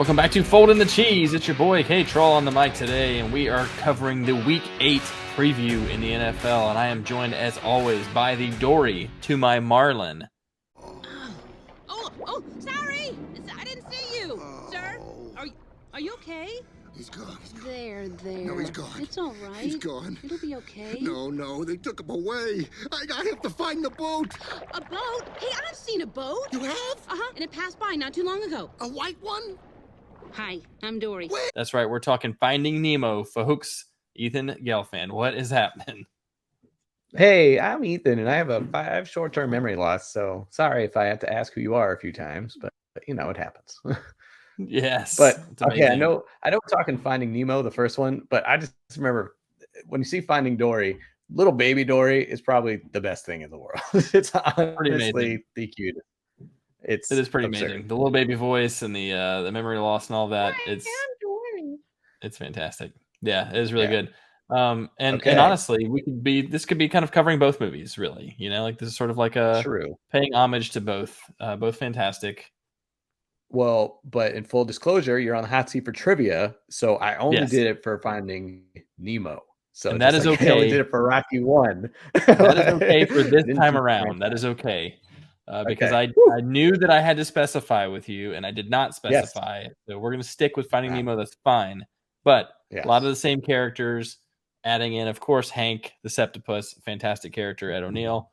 Welcome back to Fold in the Cheese. It's your boy K-Troll on the mic today, and we are covering the Week 8 preview in the NFL, and I am joined, as always, by the Dory to my Marlin. Oh, sorry! I didn't see you, sir. Are you okay? He's gone. There. No, he's gone. It's all right. He's gone. It'll be okay. No, they took him away. I have to find the boat. A boat? Hey, I've seen a boat. You have? Uh-huh, and it passed by not too long ago. A white one? Hi, I'm Dory. Wait. That's right, we're talking Finding Nemo, folks. Ethan, Gill fan, what is happening? Hey, I'm Ethan, and I have short-term memory loss, so sorry if I have to ask who you are a few times, but you know, it happens. Yes. But okay, I know we're talking Finding Nemo, the first one, but I just remember when you see Finding Dory, little baby Dory is probably the best thing in the world. It's honestly the cutest. It is pretty amazing. The little baby voice and the memory loss and all that. It's fantastic. Yeah, it is really good. And honestly, this could be kind of covering both movies, really. You know, like this is sort of like a paying homage to both fantastic. Well, but in full disclosure, you're on the hot seat for trivia, so I only did it for Finding Nemo. So and that is okay. I only did it for Rocky 1. That is okay for this time around. That is okay. Because I knew that I had to specify with you, and I did not specify. Yes. So we're going to stick with Finding Nemo. That's fine. But a lot of the same characters, adding in, of course, Hank the Septopus, fantastic character, Ed O'Neill.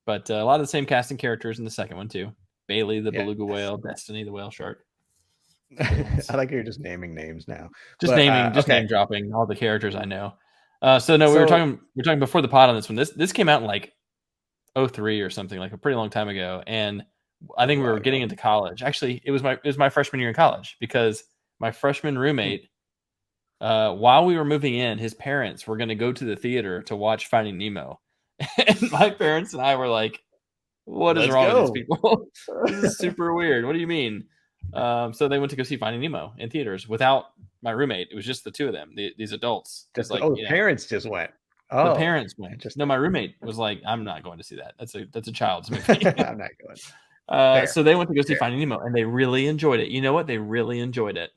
But a lot of the same casting characters in the second one, too. Bailey, the beluga whale, Destiny, the whale shark. I like you're just naming names now. Name dropping all the characters I know. We were talking before the pod on this one. This came out in like 2003 or something, like a pretty long time ago, and I think we were getting into college. Actually, it was my freshman year in college, because my freshman roommate, while we were moving in, his parents were going to go to the theater to watch Finding Nemo, and my parents and I were like, "What is wrong with these people? This is super weird. What do you mean?" So they went to go see Finding Nemo in theaters without my roommate. It was just the two of them, these adults. Parents just went. The parents went. No, my roommate was like, "I'm not going to see that. That's a child's movie." I'm not going. So they went to go see Finding Nemo, and they really enjoyed it. You know what? They really enjoyed it.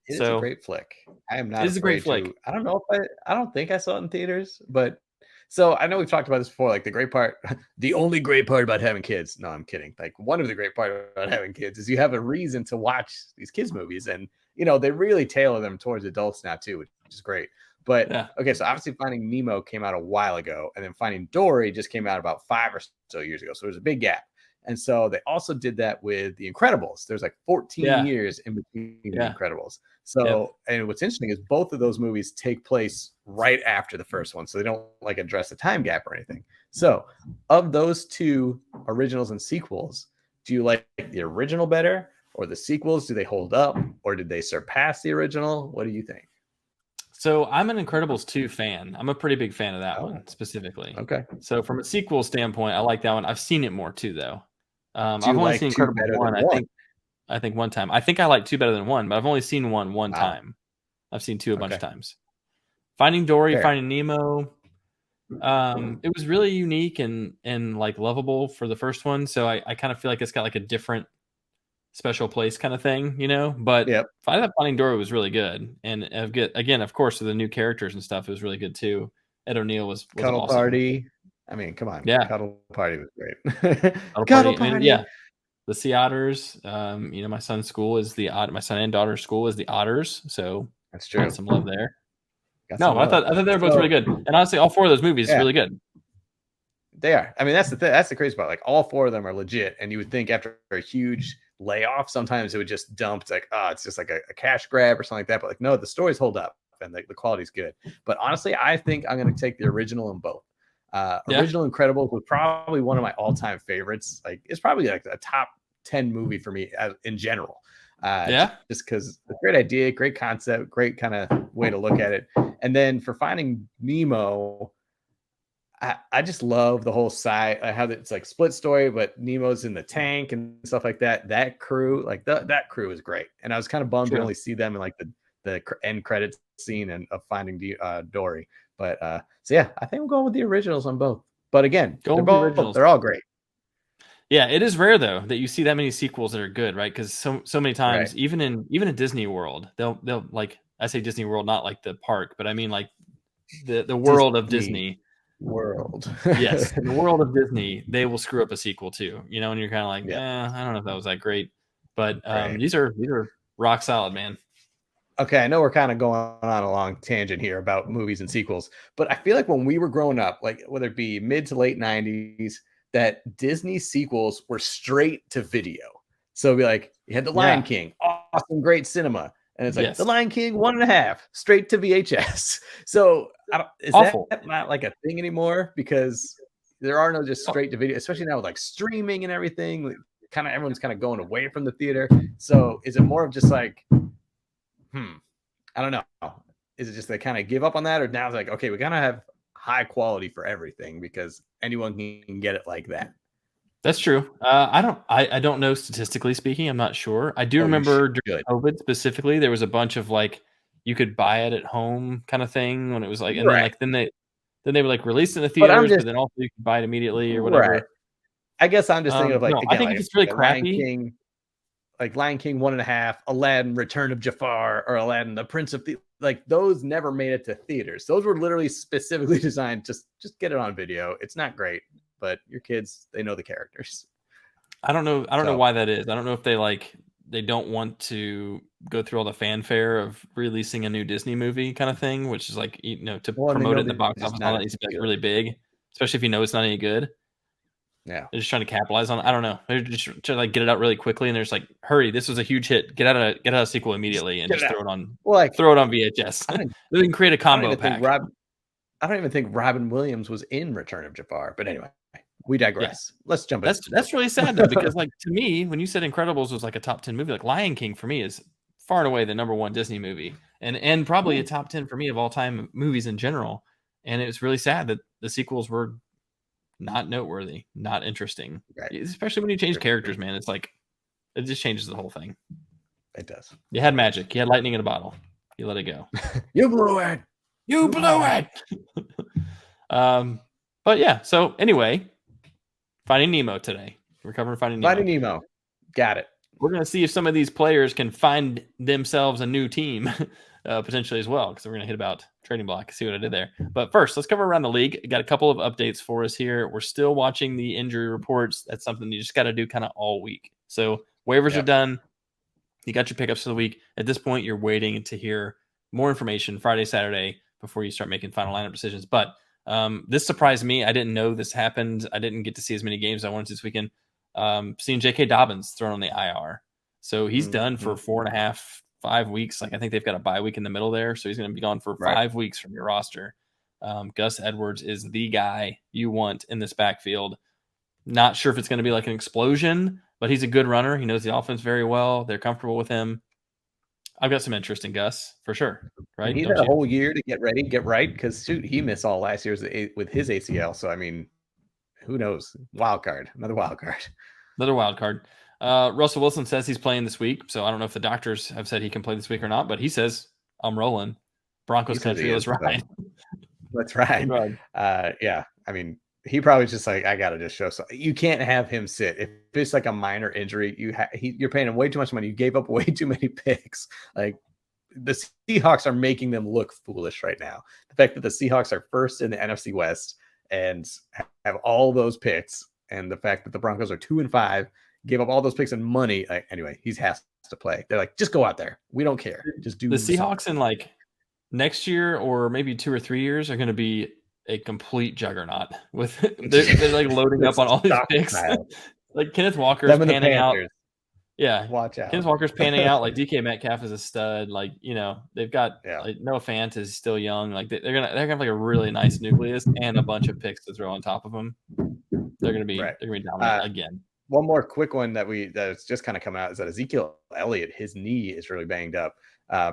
It's a great flick. I am not. It's a great flick. I don't know if I don't think I saw it in theaters, but so I know we've talked about this before. Like the only great part about having kids. No, I'm kidding. Like one of the great parts about having kids is you have a reason to watch these kids movies, and you know they really tailor them towards adults now too, which is great. But okay, so obviously Finding Nemo came out a while ago, and then Finding Dory just came out about 5 or so years ago. So there's a big gap. And so they also did that with The Incredibles. There's like 14 years in between The Incredibles. So, and what's interesting is both of those movies take place right after the first one. So they don't like address the time gap or anything. So of those two originals and sequels, do you like the original better or the sequels? Do they hold up or did they surpass the original? What do you think? So I'm an Incredibles 2 fan. I'm a pretty big fan of that one specifically. Okay. So from a sequel standpoint, I like that one. I've seen it more too, though. I've only seen Incredibles 1. I think one time. I think I like 2 better than 1, but I've only seen one time. I've seen 2 a bunch of times. Finding Dory, Finding Nemo. It was really unique and like lovable for the first one. So I kind of feel like it's got like a different special place kind of thing, you know, but Finding Dory was really good. And again, of course, with the new characters and stuff, it was really good too. Ed O'Neill was Cuddle awesome. Party. I mean, come on. Yeah. Cuddle Party was great. Cuddle Party. And, the Sea Otters. You know, my son's school is my son and daughter's school is the Otters. So that's true. Some love there. I thought they were both really good. And honestly, all 4 of those movies are really good. They are. I mean, that's the crazy part. Like all 4 of them are legit. And you would think after a huge layoff, sometimes it would just dump. It's like, it's just like a cash grab or something like that. But like, no, the stories hold up and the quality's good. But honestly, I think I'm going to take the original in both. Original Incredibles was probably one of my all-time favorites. Like it's probably like a top 10 movie for me in general. Just because a great idea, great concept, great kind of way to look at it. And then for Finding Nemo, I just love the whole side, how it's like split story, but Nemo's in the tank and stuff like that. That crew, like that crew is great. And I was kind of bummed to only see them in like the end credits scene of Finding Dory. But so I think we'll go with the originals on both. But again, they're all great. Yeah, it is rare though that you see that many sequels that are good, right? Because so many times, Right. even in Disney World, they'll like, I say Disney World, not like the park, but I mean like the world of Disney. World. Yes, the world of Disney, they will screw up a sequel too, you know, and you're kind of like, Yeah. I don't know if that was that great, but Right. these are rock solid, man. Okay, I know we're kind of going on a long tangent here about movies and sequels, but I feel like when we were growing up, like whether it be mid to late 90s, that Disney sequels were straight to video. So it'd be like, you had The Lion King, awesome, great cinema. And it's like, Yes. The Lion King 1.5, straight to VHS. So is Awful. that not like a thing anymore? Because there are no just straight to video, especially now with like streaming and everything. Like, kind of everyone's kind of going away from the theater. So is it more of just like, I don't know. Is it just they kind of give up on that, or now it's like, okay, we gotta have high quality for everything because anyone can get it like that? That's true. I don't know statistically speaking. I'm not sure. I do remember during COVID specifically, there was a bunch of like you could buy it at home kind of thing when it was like, and then they would like release it in the theaters, but then also you could buy it immediately or whatever. Right. I guess I'm just thinking of like, no, again, I think like, if it's really Lion crappy. King, like Lion King 1.5, Aladdin, Return of Jafar, or Aladdin, the Prince of like those never made it to theaters. Those were literally specifically designed just get it on video. It's not great, but your kids, they know the characters. I don't know why that is. I don't know if they don't want to go through all the fanfare of releasing a new Disney movie kind of thing, which is like, you know, to promote it in the box office, all that needs to be like really big, especially if you know it's not any good. Yeah, they're just trying to capitalize on it. I don't know. They're just trying to like get it out really quickly, and they're just like, "Hurry! This was a huge hit. Get out a sequel immediately, and just throw it on. Well, like, throw it on VHS. We can create a combo pack." I don't even think Robin Williams was in Return of Jafar, but anyway, we digress. Yeah. Let's jump in. That's really sad though, because like to me, when you said Incredibles was like a top 10 movie, like Lion King for me is far and away the number one Disney movie, and probably a top 10 for me of all time movies in general. And it was really sad that the sequels were not noteworthy, not interesting, especially when you change characters, man. It's like it just changes the whole thing. It does. You had magic. You had lightning in a bottle. You let it go. You blew it. You blew it. But yeah. So anyway, Finding Nemo today. We're covering Finding Nemo. Finding Nemo. Got it. We're gonna see if some of these players can find themselves a new team. Potentially as well, because we're going to hit about trading block, see what I did there. But first, let's cover around the league. Got a couple of updates for us here. We're still watching the injury reports. That's something you just got to do kind of all week. So waivers are done. You got your pickups for the week. At this point, you're waiting to hear more information Friday, Saturday before you start making final lineup decisions. But this surprised me. I didn't know this happened. I didn't get to see as many games as I wanted this weekend. Seeing J.K. Dobbins thrown on the IR. So he's done for 4.5-5 weeks. Like I think they've got a bye week in the middle there, so he's going to be gone for 5 weeks from your roster. Gus Edwards is the guy you want in this backfield. Not sure if it's going to be like an explosion, but he's a good runner. He knows the offense very well. They're comfortable with him. I've got some interest in Gus for sure. Right? He's had a whole year to get ready, get right, because shoot, he missed all last year's with his ACL. So I mean, who knows? Another wild card. Russell Wilson says he's playing this week, so I don't know if the doctors have said he can play this week or not, but he says, I'm rolling. Broncos country, let's ride. Let's ride. Yeah, I mean, he probably just like, I got to just show. So you can't have him sit. If it's like a minor injury, you're paying him way too much money. You gave up way too many picks. Like the Seahawks are making them look foolish right now. The fact that the Seahawks are first in the NFC West and have all those picks, and the fact that the Broncos are 2-5, gave up all those picks and money. Anyway, he has to play. They're like, just go out there. We don't care. Just do the Seahawks in like next year or maybe 2 or 3 years are going to be a complete juggernaut. With they're like loading up on all these picks. Like Kenneth Walker's panning out. Yeah, watch out. Kenneth Walker's panning out. Like DK Metcalf is a stud. Like they've got like Noah Fant is still young. Like they're gonna have like a really nice nucleus and a bunch of picks to throw on top of them. They're gonna be dominant again. One more quick one that's just kind of come out is that Ezekiel Elliott, his knee is really banged up.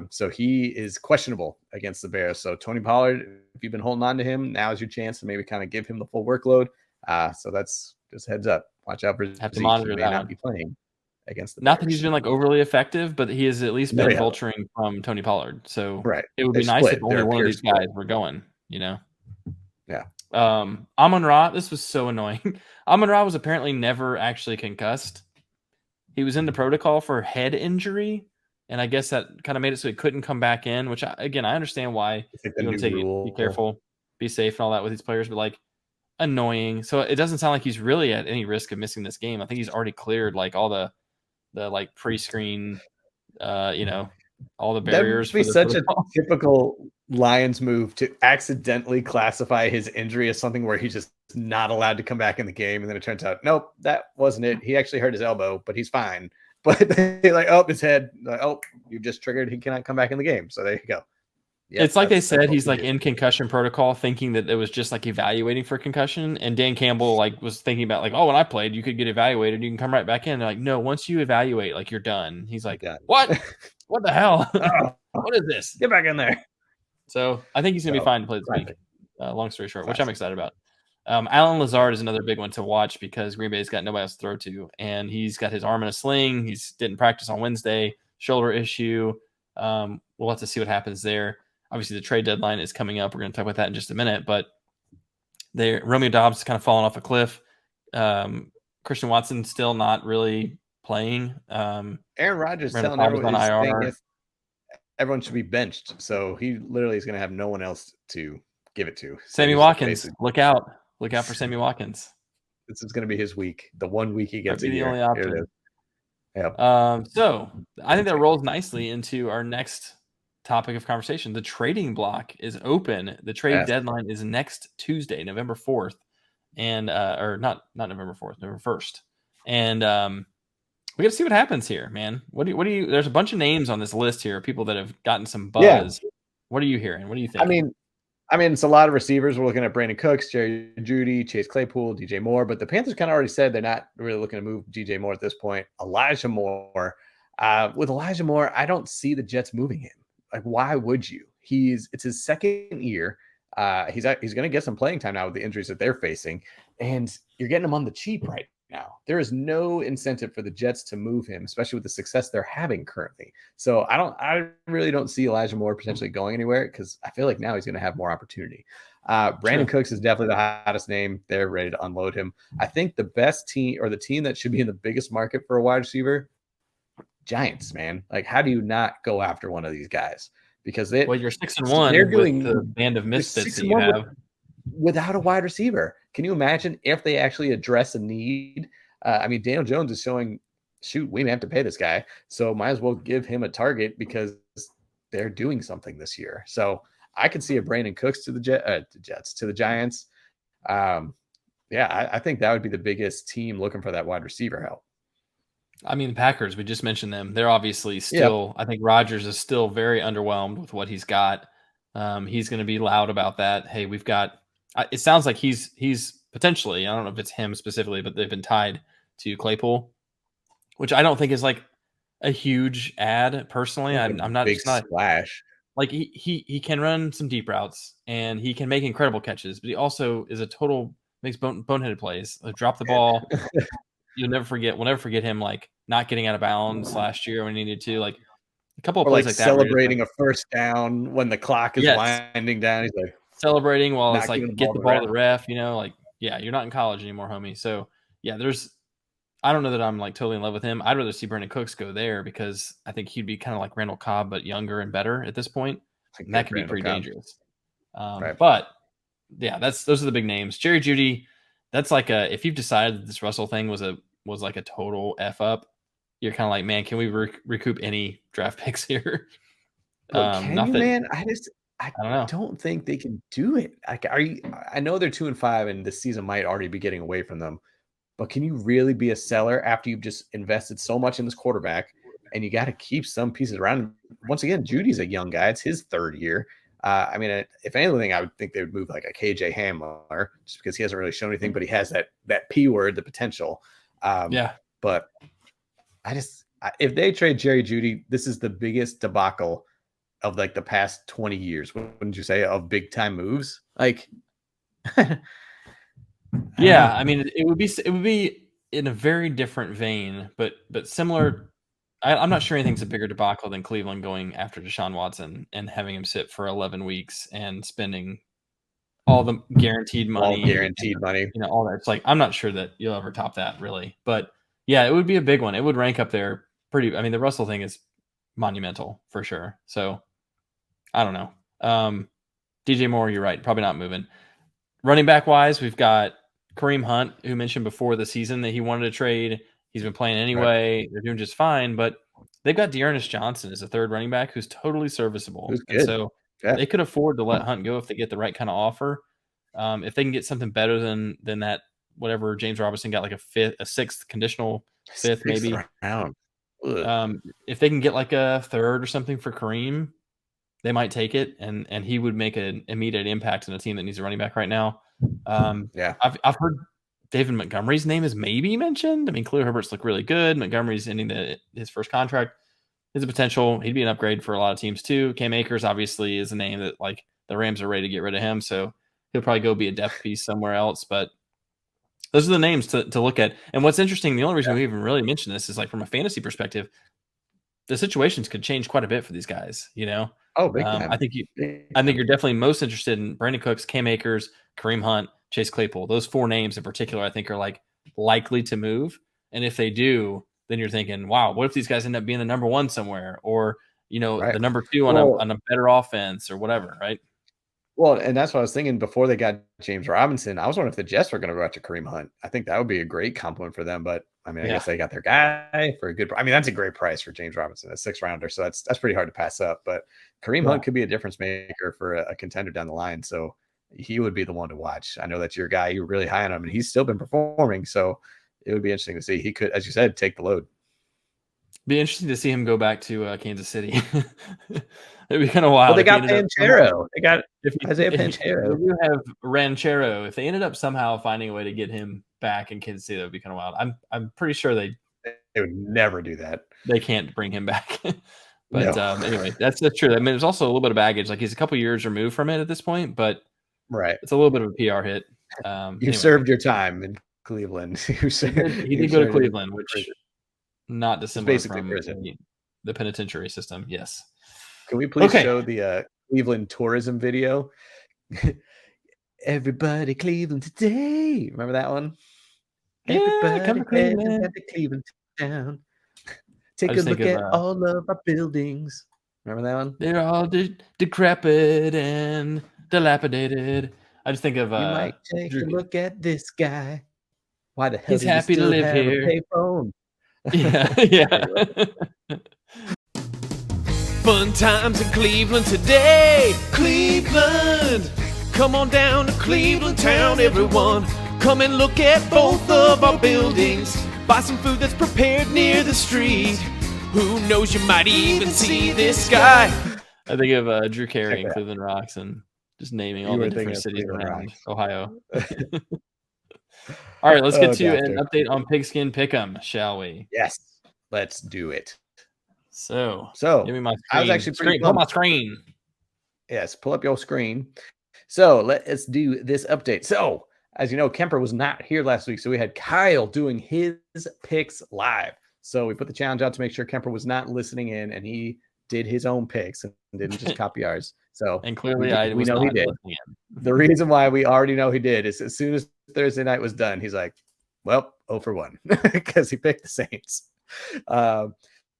So he is questionable against the Bears. So Tony Pollard, if you've been holding on to him, now is your chance to maybe kind of give him the full workload. So that's just heads up. Watch out for have to monitor he may not be playing against the Not Bears. that he's been like overly effective, but he has at least been vulturing from Tony Pollard. So it would be nice if only one of these guys were going, Yeah. Amon-Ra, this was so annoying. Amon-Ra was apparently never actually concussed. He was in the protocol for head injury, and I guess that kind of made it so he couldn't come back in, which, again, I understand why It's you want to take it, be careful, be safe, and all that with these players, but, like, annoying. So it doesn't sound like he's really at any risk of missing this game. I think he's already cleared, like, all the like, pre-screen, all the barriers. That'd be such a typical Lions move to accidentally classify his injury as something where he's just not allowed to come back in the game, and then it turns out, nope, that wasn't it. He actually hurt his elbow, but he's fine. But they're like, oh, his head. Like, oh, you just triggered. He cannot come back in the game. So there you go. Yep, it's like they said he's like in concussion protocol, thinking that it was just like evaluating for concussion. And Dan Campbell like was thinking about like, oh, when I played, you could get evaluated, you can come right back in. They're like, no, once you evaluate, like you're done. He's like, what? What the hell? What is this? Get back in there. So I think he's gonna be fine to play this week. Long story short, which I'm excited about. Allen Lazard is another big one to watch because Green Bay's got nobody else to throw to, and he's got his arm in a sling. He's didn't practice on Wednesday, shoulder issue. We'll have to see what happens there. Obviously, the trade deadline is coming up. We're going to talk about that in just a minute. But Romeo Doubs is kind of falling off a cliff. Christian Watson still not really playing. Aaron Rodgers telling everyone everyone should be benched. So he literally is going to have no one else to give it to. Sammy Watkins, look out. Look out for Sammy Watkins. This is going to be his week. The one week he gets the only option. Yep. So I think that rolls nicely into our next topic of conversation. The trading block is open. The trade deadline is next Tuesday, November 4th, and or not November 4th, November 1st. And we got to see what happens here, man. What do you? There's a bunch of names on this list here, people that have gotten some buzz. Yeah. What are you hearing? What do you think? I mean, it's a lot of receivers. We're looking at Brandon Cooks, Jerry Jeudy, Chase Claypool, DJ Moore, but the Panthers kind of already said they're not really looking to move DJ Moore at this point. Elijah Moore, with Elijah Moore, I don't see the Jets moving him. Like, why would you? It's his second year. He's going to get some playing time now with the injuries that they're facing, and you're getting him on the cheap right now. There is no incentive for the Jets to move him, especially with the success they're having currently. So I really don't see Elijah Moore potentially going anywhere because I feel like now he's going to have more opportunity. Brandon Cooks is definitely the hottest name. They're ready to unload him. I think the best team or the team that should be in the biggest market for a wide receiver, Giants, man. Like, how do you not go after one of these guys? Because you're 6-1. They're doing the band of misfits that you have without a wide receiver. Can you imagine if they actually address a need? Daniel Jones is showing, shoot, we may have to pay this guy, so might as well give him a target because they're doing something this year. So I could see a Brandon Cooks to the Jets, to the Giants. I think that would be the biggest team looking for that wide receiver help. I mean, the Packers, we just mentioned them. They're obviously still, I think Rodgers is still very underwhelmed with what he's got. He's going to be loud about that. Hey, we've got, it sounds like he's potentially, I don't know if it's him specifically, but they've been tied to Claypool, which I don't think is like a huge ad personally. I'm not big splash. Like he can run some deep routes and he can make incredible catches, but he also is makes boneheaded plays. Drop the ball. We'll never forget him like not getting out of bounds last year when he needed to. Like a couple of plays like that. Celebrating a first down when the clock is winding down. He's like celebrating while it's like get the ball to the ref, like, yeah, you're not in college anymore, homie. So yeah, I don't know that I'm like totally in love with him. I'd rather see Brandon Cooks go there because I think he'd be kind of like Randall Cobb, but younger and better at this point. And that could be pretty dangerous. But yeah, those are the big names. Jerry Jeudy, that's like if you've decided that this Russell thing was like a total F up, you're kind of like, man, can we recoup any draft picks here? I don't think they can do it. I know they're 2-5 and the season might already be getting away from them, but can you really be a seller after you've just invested so much in this quarterback and you got to keep some pieces around? Once again, Judy's a young guy. It's his third year. If anything, I would think they would move like a KJ Hamler just because he hasn't really shown anything, but he has that P word, the potential. But if they trade Jerry Jeudy, this is the biggest debacle of like the past 20 years, wouldn't you say, of big time moves? Like, yeah, I mean, it would be in a very different vein, but similar. I'm not sure anything's a bigger debacle than Cleveland going after Deshaun Watson and having him sit for 11 weeks and spending all the guaranteed money, all guaranteed money. You know, all that. It's like I'm not sure that you'll ever top that, really. But yeah, it would be a big one. It would rank up there pretty. I mean, the Russell thing is monumental for sure. So I don't know. DJ Moore, you're right. Probably not moving. Running back wise, we've got Kareem Hunt, who mentioned before the season that he wanted to trade. He's been playing anyway. Right. They're doing just fine, but they've got Dearness Johnson as a third running back who's totally serviceable. And so they could afford to let Hunt go if they get the right kind of offer. If they can get something better than that, whatever James Robinson got, like a sixth conditional fifth, maybe. If they can get like a third or something for Kareem, they might take it, and he would make an immediate impact in a team that needs a running back right now. I've heard David Montgomery's name is maybe mentioned. I mean, Khalil Herbert's look really good. Montgomery's ending his first contract. There's a potential. He'd be an upgrade for a lot of teams too. Cam Akers obviously is a name that like the Rams are ready to get rid of him, so he'll probably go be a depth piece somewhere else. But those are the names to look at. And what's interesting, the only reason we even really mention this is like from a fantasy perspective, the situations could change quite a bit for these guys, you know? Oh, big time. I think you're definitely most interested in Brandon Cooks, Cam Akers, Kareem Hunt, Chase Claypool. Those four names in particular, I think, are like likely to move. And if they do, then you're thinking, wow, what if these guys end up being the number one somewhere, or you know, the number two on a better offense or whatever, right? Well, and that's what I was thinking before they got James Robinson. I was wondering if the Jets were going to go after Kareem Hunt. I think that would be a great compliment for them. But I mean, I guess they got their guy for a good. I mean, that's a great price for James Robinson, a 6th rounder. So that's pretty hard to pass up. But Kareem Hunt could be a difference maker for a contender down the line. So he would be the one to watch. I know that's your guy. You're really high on him, and he's still been performing. So it would be interesting to see. He could, as you said, take the load. Be interesting to see him go back to Kansas City. It'd be kind of wild. Well, they got Panchero. They got Isaiah Panchero. They do have Ranchero. If they ended up somehow finding a way to get him back in Kansas City, that would be kind of wild. I'm pretty sure they would never do that. They can't bring him back. But anyway, that's true. I mean, there's also a little bit of baggage. Like he's a couple years removed from it at this point, but it's a little bit of a PR hit. You served your time in Cleveland. He did go to Cleveland, which not dissimilar from the penitentiary system. Yes. Can we please show the Cleveland tourism video? Everybody Cleveland today. Remember that one? Yeah, everybody come to Cleveland. to Cleveland town. Take a look at all of our buildings. Remember that one? They're all decrepit and dilapidated. I just think of you might take a look at this guy. Why the hell he's happy to live here? Yeah. Fun times in Cleveland today. Cleveland, come on down to Cleveland town, everyone. Come and look at both of our buildings. Buy some food that's prepared near the street. Who knows, you might even see this guy. I think of Drew Carey and Cleveland Rocks and just naming all the different cities around Ohio. All right, let's get to an update on Pigskin Pick'em, shall we? Yes, let's do it. So give me my screen. I was actually pull my screen. Yes, pull up your screen. So let's do this update. So as you know, Kemper was not here last week, so we had Kyle doing his picks live. So we put the challenge out to make sure Kemper was not listening in, and he did his own picks and didn't just copy ours. So and clearly, we know he did. The reason why we already know he did is as soon as Thursday night was done, he's like, "Well, 0 for 1," because he picked the Saints.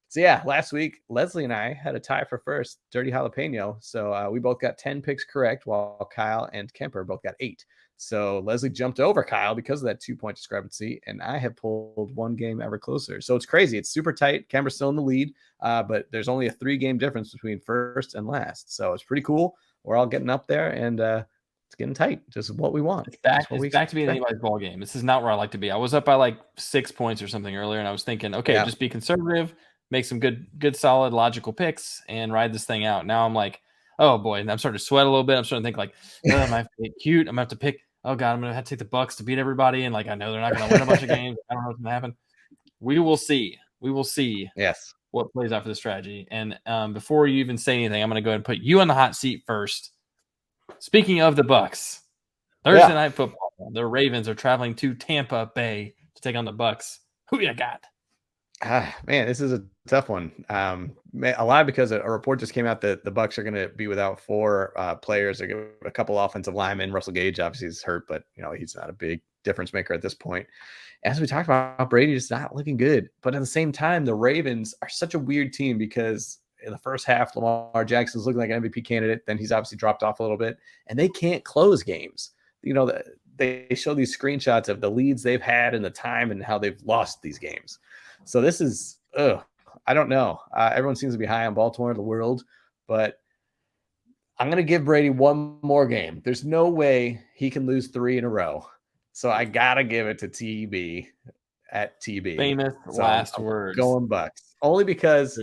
So yeah, last week Leslie and I had a tie for first, Dirty Jalapeno. So we both got 10 picks correct, while Kyle and Kemper both got 8. So Leslie jumped over Kyle because of that 2-point discrepancy, and I have pulled one game ever closer. So it's crazy. It's super tight. Kemper's still in the lead, but there's only a 3-game difference between first and last. So it's pretty cool. We're all getting up there, and it's getting tight. Just what we want. It's back to being anybody's ball game. This is not where I like to be. I was up by like 6 points or something earlier, and I was thinking, okay, just be conservative, make some good, solid, logical picks, and ride this thing out. Now I'm like, oh boy, and I'm starting to sweat a little bit. I'm starting to think like, oh, I'm gonna have to get cute. I'm gonna have to pick. Oh God, I'm gonna have to take the Bucks to beat everybody, and like I know they're not gonna win a bunch of games. I don't know what's gonna happen. We will see. Yes, what plays out for the strategy. And before you even say anything, I'm gonna go ahead and put you on the hot seat first. Speaking of the Bucks, Thursday night football, the Ravens are traveling to Tampa Bay to take on the Bucks. Who you got? Man, this is a tough one. A lot because a report just came out that the Bucks are going to be without 4 players. They're gonna a couple offensive linemen. Russell Gage obviously is hurt, but he's not a big difference maker at this point. As we talked about, Brady is not looking good. But at the same time, the Ravens are such a weird team because in the first half, Lamar Jackson's looking like an MVP candidate. Then he's obviously dropped off a little bit, and they can't close games. They show these screenshots of the leads they've had and the time and how they've lost these games. So this is, I don't know. Everyone seems to be high on Baltimore in the world, but I'm going to give Brady one more game. There's no way he can lose 3 in a row. So I got to give it to TB at TB. Famous last words. Going Bucks. Only because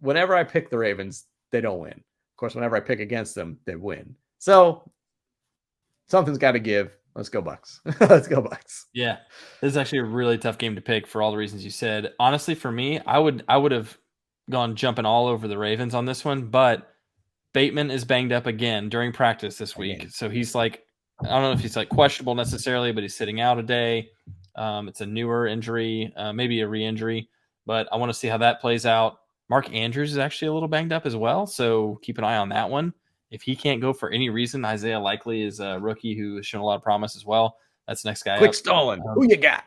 whenever I pick the Ravens, they don't win. Of course, whenever I pick against them, they win. So something's got to give. Let's go Bucks. Let's go Bucks. Yeah, this is actually a really tough game to pick for all the reasons you said. Honestly, for me, I would have gone jumping all over the Ravens on this one, but Bateman is banged up again during practice this week. So he's like, I don't know if he's like questionable necessarily, but he's sitting out a day. It's a newer injury, maybe a re-injury, but I want to see how that plays out. Mark Andrews is actually a little banged up as well, so keep an eye on that one. If he can't go for any reason, Isaiah Likely is a rookie who has shown a lot of promise as well. That's the next guy. Quick Stolen. Who you got?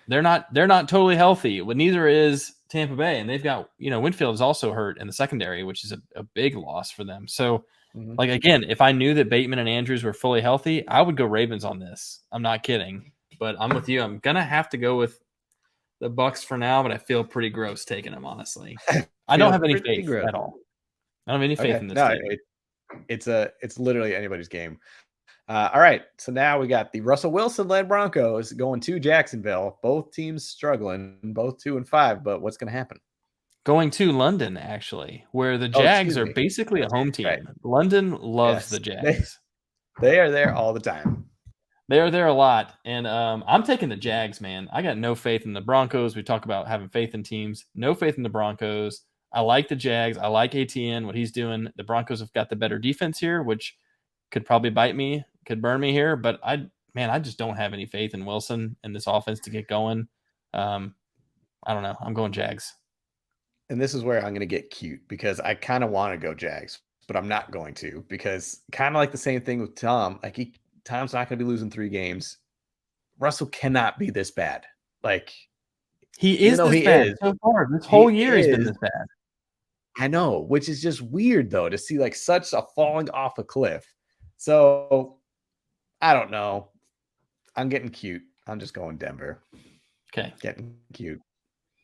They're not totally healthy. Well, neither is Tampa Bay, and they've got Winfield is also hurt in the secondary, which is a big loss for them. So, like again, if I knew that Bateman and Andrews were fully healthy, I would go Ravens on this. I'm not kidding, but I'm with you. I'm gonna have to go with the Bucks for now, but I feel pretty gross taking them honestly. I don't have any faith at all. I don't have any faith in this game. It's literally anybody's game. All right, so now we got the Russell Wilson-led Broncos going to Jacksonville. Both teams struggling, both 2-5. But what's going to happen? Going to London, actually, where the Jags are basically a home team. Right. London loves the Jags. They are there all the time. They are there a lot, and I'm taking the Jags, man. I got no faith in the Broncos. We talk about having faith in teams. No faith in the Broncos. I like the Jags. I like ATN, what he's doing. The Broncos have got the better defense here, which could probably bite me, could burn me here. But I just don't have any faith in Wilson and this offense to get going. I don't know. I'm going Jags. And this is where I'm going to get cute because I kind of want to go Jags, but I'm not going to because kind of like the same thing with Tom. Like Tom's not going to be losing 3 games. Russell cannot be this bad. Like he is this bad so far. This whole year he's been this bad. I know, which is just weird though to see like such a falling off a cliff. So I don't know. I'm getting cute. I'm just going Denver. Okay. Getting cute.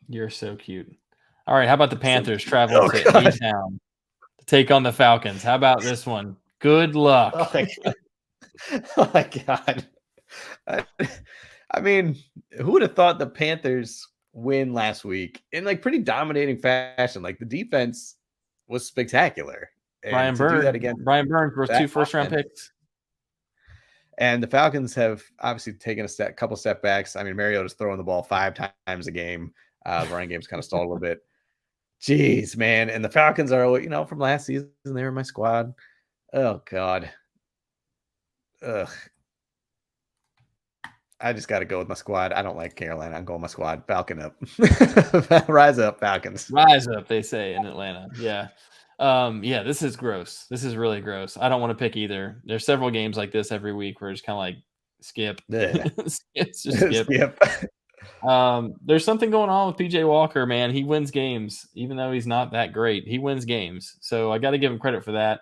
You're so cute. All right. How about the Panthers traveling to E-Town to take on the Falcons? How about this one? Good luck. Oh my God. I mean, who would have thought the Panthers win last week in like pretty dominating fashion? Like the defense was spectacular. Brian Burns versus 2 first-round picks. And the Falcons have obviously taken a couple step backs. I mean, Mariota's throwing the ball 5 times a game. The running game's kind of stalled a little bit. Jeez, man. And the Falcons are, from last season, they were in my squad. Oh, God. Ugh. I just got to go with my squad. I don't like Carolina. I'm going with my squad. Falcon up. Rise up, Falcons. Rise up, they say in Atlanta. Yeah. Yeah, this is gross. This is really gross. I don't want to pick either. There's several games like this every week where it's kind of like skip. It's just skip. There's something going on with PJ Walker, man. He wins games, even though he's not that great. He wins games. So I got to give him credit for that.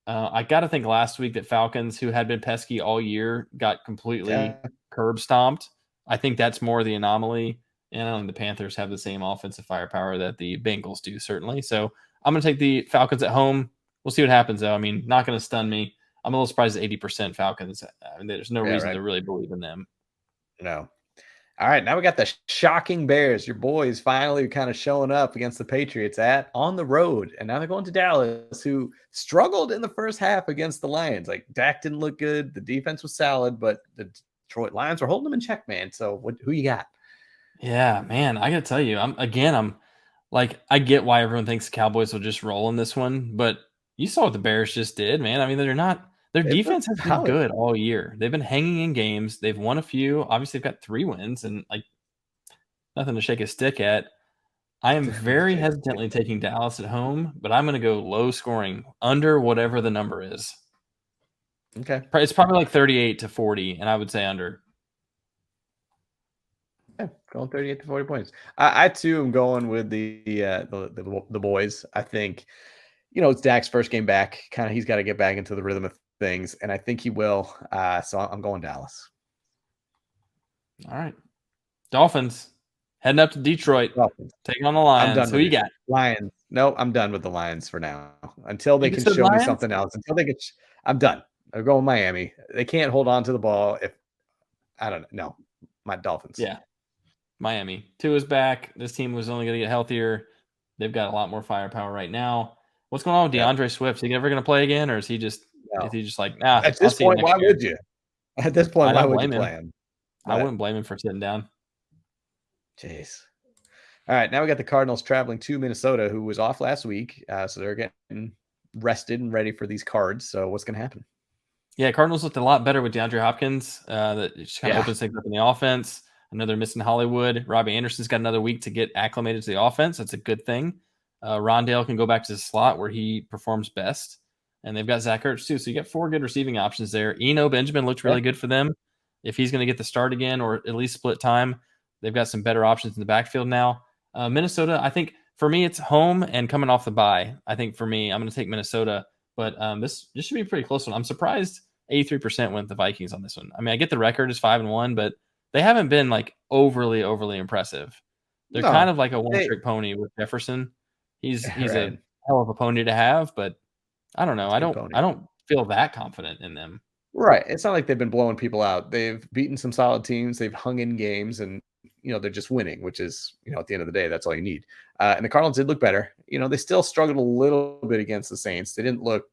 I got to think last week that Falcons, who had been pesky all year, got completely curb stomped. I think that's more the anomaly. And I don't think the Panthers have the same offensive firepower that the Bengals do, certainly. So I'm going to take the Falcons at home. We'll see what happens, though. I mean, not going to stun me. I'm a little surprised at 80% Falcons. I mean, there's no reason to really believe in them. No. All right, now we got the shocking Bears. Your boys finally kind of showing up against the Patriots on the road. And now they're going to Dallas, who struggled in the first half against the Lions. Like, Dak didn't look good. The defense was solid, but the Detroit Lions were holding them in check, man. So who you got? Yeah, man, I got to tell you, I'm like, I get why everyone thinks the Cowboys will just roll in this one, but you saw what the Bears just did, man. I mean, their defense has been good all year. They've been hanging in games. They've won a few. Obviously, they've got 3 wins, and like nothing to shake a stick at. I am very hesitantly taking Dallas at home, but I'm going to go low scoring, under whatever the number is. Okay. It's probably like 38-40, and I would say under. Yeah, going 38 to 40 points. I too am going with the boys. I think, it's Dak's first game back. Kind of, he's got to get back into the rhythm of things, and I think he will. So I'm going Dallas. All right. Dolphins heading up to Detroit, taking on the Lions. I'm done. Who you got? Lions. No, I'm done with the Lions for now. Until they can show me something else. I'm done. I'm going Miami. They can't hold on to the ball. I don't know. No, my Dolphins. Yeah. Miami. Tua's back. This team was only going to get healthier. They've got a lot more firepower right now. What's going on with DeAndre Swift? Is he ever going to play again, or is he just like, nah? At this point, why would you? At this point, why would you play him? I wouldn't blame him for sitting down. Jeez. All right, now we got the Cardinals traveling to Minnesota, who was off last week, so they're getting rested and ready for these Cards. So what's going to happen? Yeah, Cardinals looked a lot better with DeAndre Hopkins. That just kind of opens things up in the offense. I know they're missing Hollywood. Robbie Anderson's got another week to get acclimated to the offense. That's a good thing. Rondale can go back to the slot where he performs best. And they've got Zach Ertz too. So you got 4 good receiving options there. Eno Benjamin looked really good for them. If he's going to get the start again or at least split time, they've got some better options in the backfield now. Minnesota, I think for me, it's home and coming off the bye. I think for me, I'm going to take Minnesota. But this should be a pretty close one. I'm surprised 83% went the Vikings on this one. I mean, I get the record is 5-1, but they haven't been like overly impressive. They're kind of like a one-trick pony with Jefferson. He's a hell of a pony to have, but I don't know. I don't feel that confident in them. Right. It's not like they've been blowing people out. They've beaten some solid teams. They've hung in games, and they're just winning, which is at the end of the day, that's all you need. And the Cardinals did look better. They still struggled a little bit against the Saints. They didn't look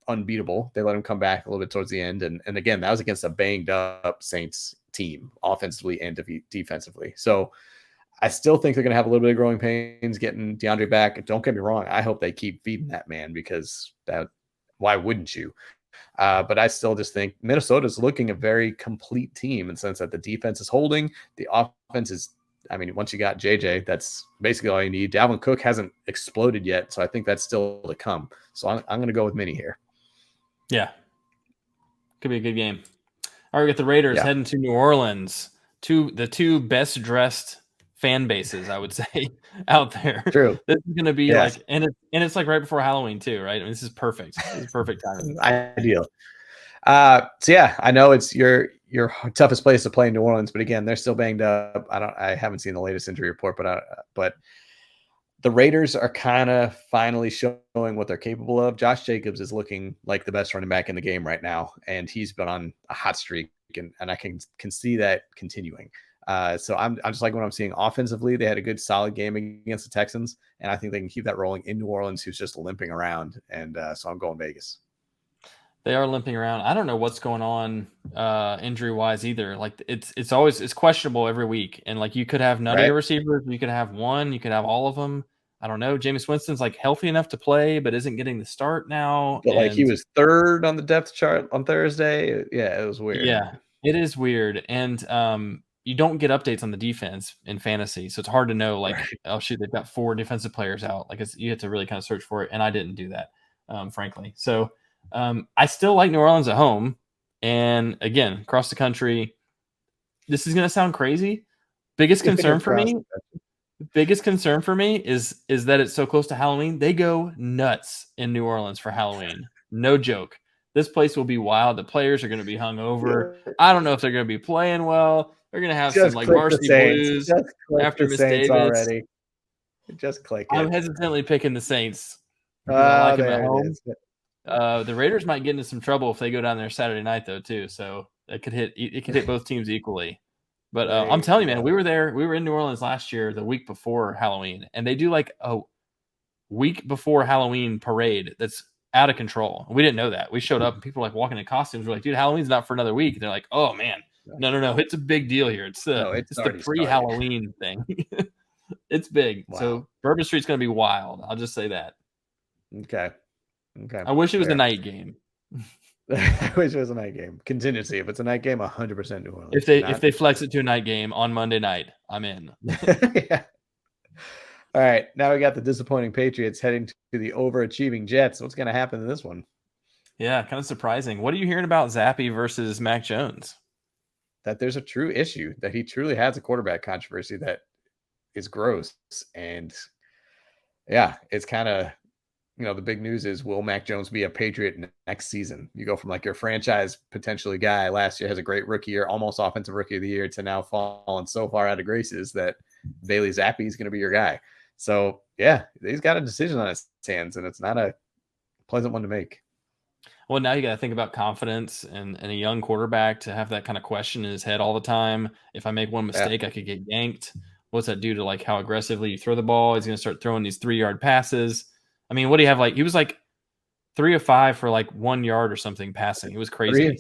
unbeatable. They let them come back a little bit towards the end, and again, that was against a banged up Saints team, offensively and defensively. So I still think they're going to have a little bit of growing pains getting DeAndre back. Don't get me wrong. I hope they keep feeding that man, because why wouldn't you? But I still just think Minnesota's looking a very complete team in the sense that the defense is holding. The offense is, once you got JJ, that's basically all you need. Dalvin Cook hasn't exploded yet, so I think that's still to come. So I'm going to go with Minnie here. Yeah. Could be a good game. All right, we got the Raiders heading to New Orleans. The two best dressed fan bases, I would say, out there. True. This is going to be like, and it's like right before Halloween too, right? This is perfect. This is perfect time. Ideal. So yeah, I know it's your toughest place to play in New Orleans, but again, they're still banged up. I haven't seen the latest injury report, but the Raiders are kind of finally showing what they're capable of. Josh Jacobs is looking like the best running back in the game right now, and he's been on a hot streak, and I can see that continuing. So I'm just like what I'm seeing offensively. They had a good solid game against the Texans, and I think they can keep that rolling in New Orleans, who's just limping around. And so I'm going Vegas. They are limping around. I don't know what's going on injury wise either. Like it's questionable every week. And like you could have none of your receivers, you could have one, you could have all of them. I don't know. Jameis Winston's like healthy enough to play, but isn't getting the start now. But like he was 3rd on the depth chart on Thursday. Yeah, it was weird. Yeah, it is weird. And you don't get updates on the defense in fantasy. So it's hard to know like, oh shoot, they've got 4 defensive players out. Like you have to really kind of search for it. And I didn't do that, frankly. So I still like New Orleans at home. And again, across the country, this is going to sound crazy. Biggest concern for me is that it's so close to Halloween. They go nuts in New Orleans for Halloween. No joke. This place will be wild. The players are going to be hungover. I don't know if they're going to be playing well. They're going to have some like varsity blues after Miss Davis. Already. Just click it. I'm hesitantly picking the Saints. I like them at home. The Raiders might get into some trouble if they go down there Saturday night, though, too. So it could hit both teams equally. But I'm telling you, man, we were in New Orleans last year, the week before Halloween, and they do like a week before Halloween parade that's out of control. We didn't know that. We showed up and people were like walking in costumes. We're like, dude, Halloween's not for another week. And they're like, oh man, no, it's a big deal here. It's the pre-Halloween thing. It's big. Wow. So Bourbon Street's going to be wild. I'll just say that. Okay. I wish it was a night game. I wish it was a night game. Contingency. If it's a night game, 100% New Orleans. If they flex it to a night game on Monday night, I'm in. Yeah. All right. Now we got the disappointing Patriots heading to the overachieving Jets. What's going to happen in this one? Yeah, kind of surprising. What are you hearing about Zappy versus Mac Jones? That there's a true issue, that he truly has a quarterback controversy that is gross. And yeah, it's kind of, the big news is, will Mac Jones be a Patriot next season? You go from like your franchise potentially guy last year, has a great rookie year, almost offensive rookie of the year, to now falling so far out of graces that Bailey Zappi is going to be your guy. So yeah, he's got a decision on his hands, and it's not a pleasant one to make. Well, now you got to think about confidence and a young quarterback to have that kind of question in his head all the time. If I make one mistake, I could get yanked. What's that do to like how aggressively you throw the ball? He's going to start throwing these 3-yard passes. I mean, what do you have? Like, he was like 3 of 5 for like 1 yard or something passing. It was crazy.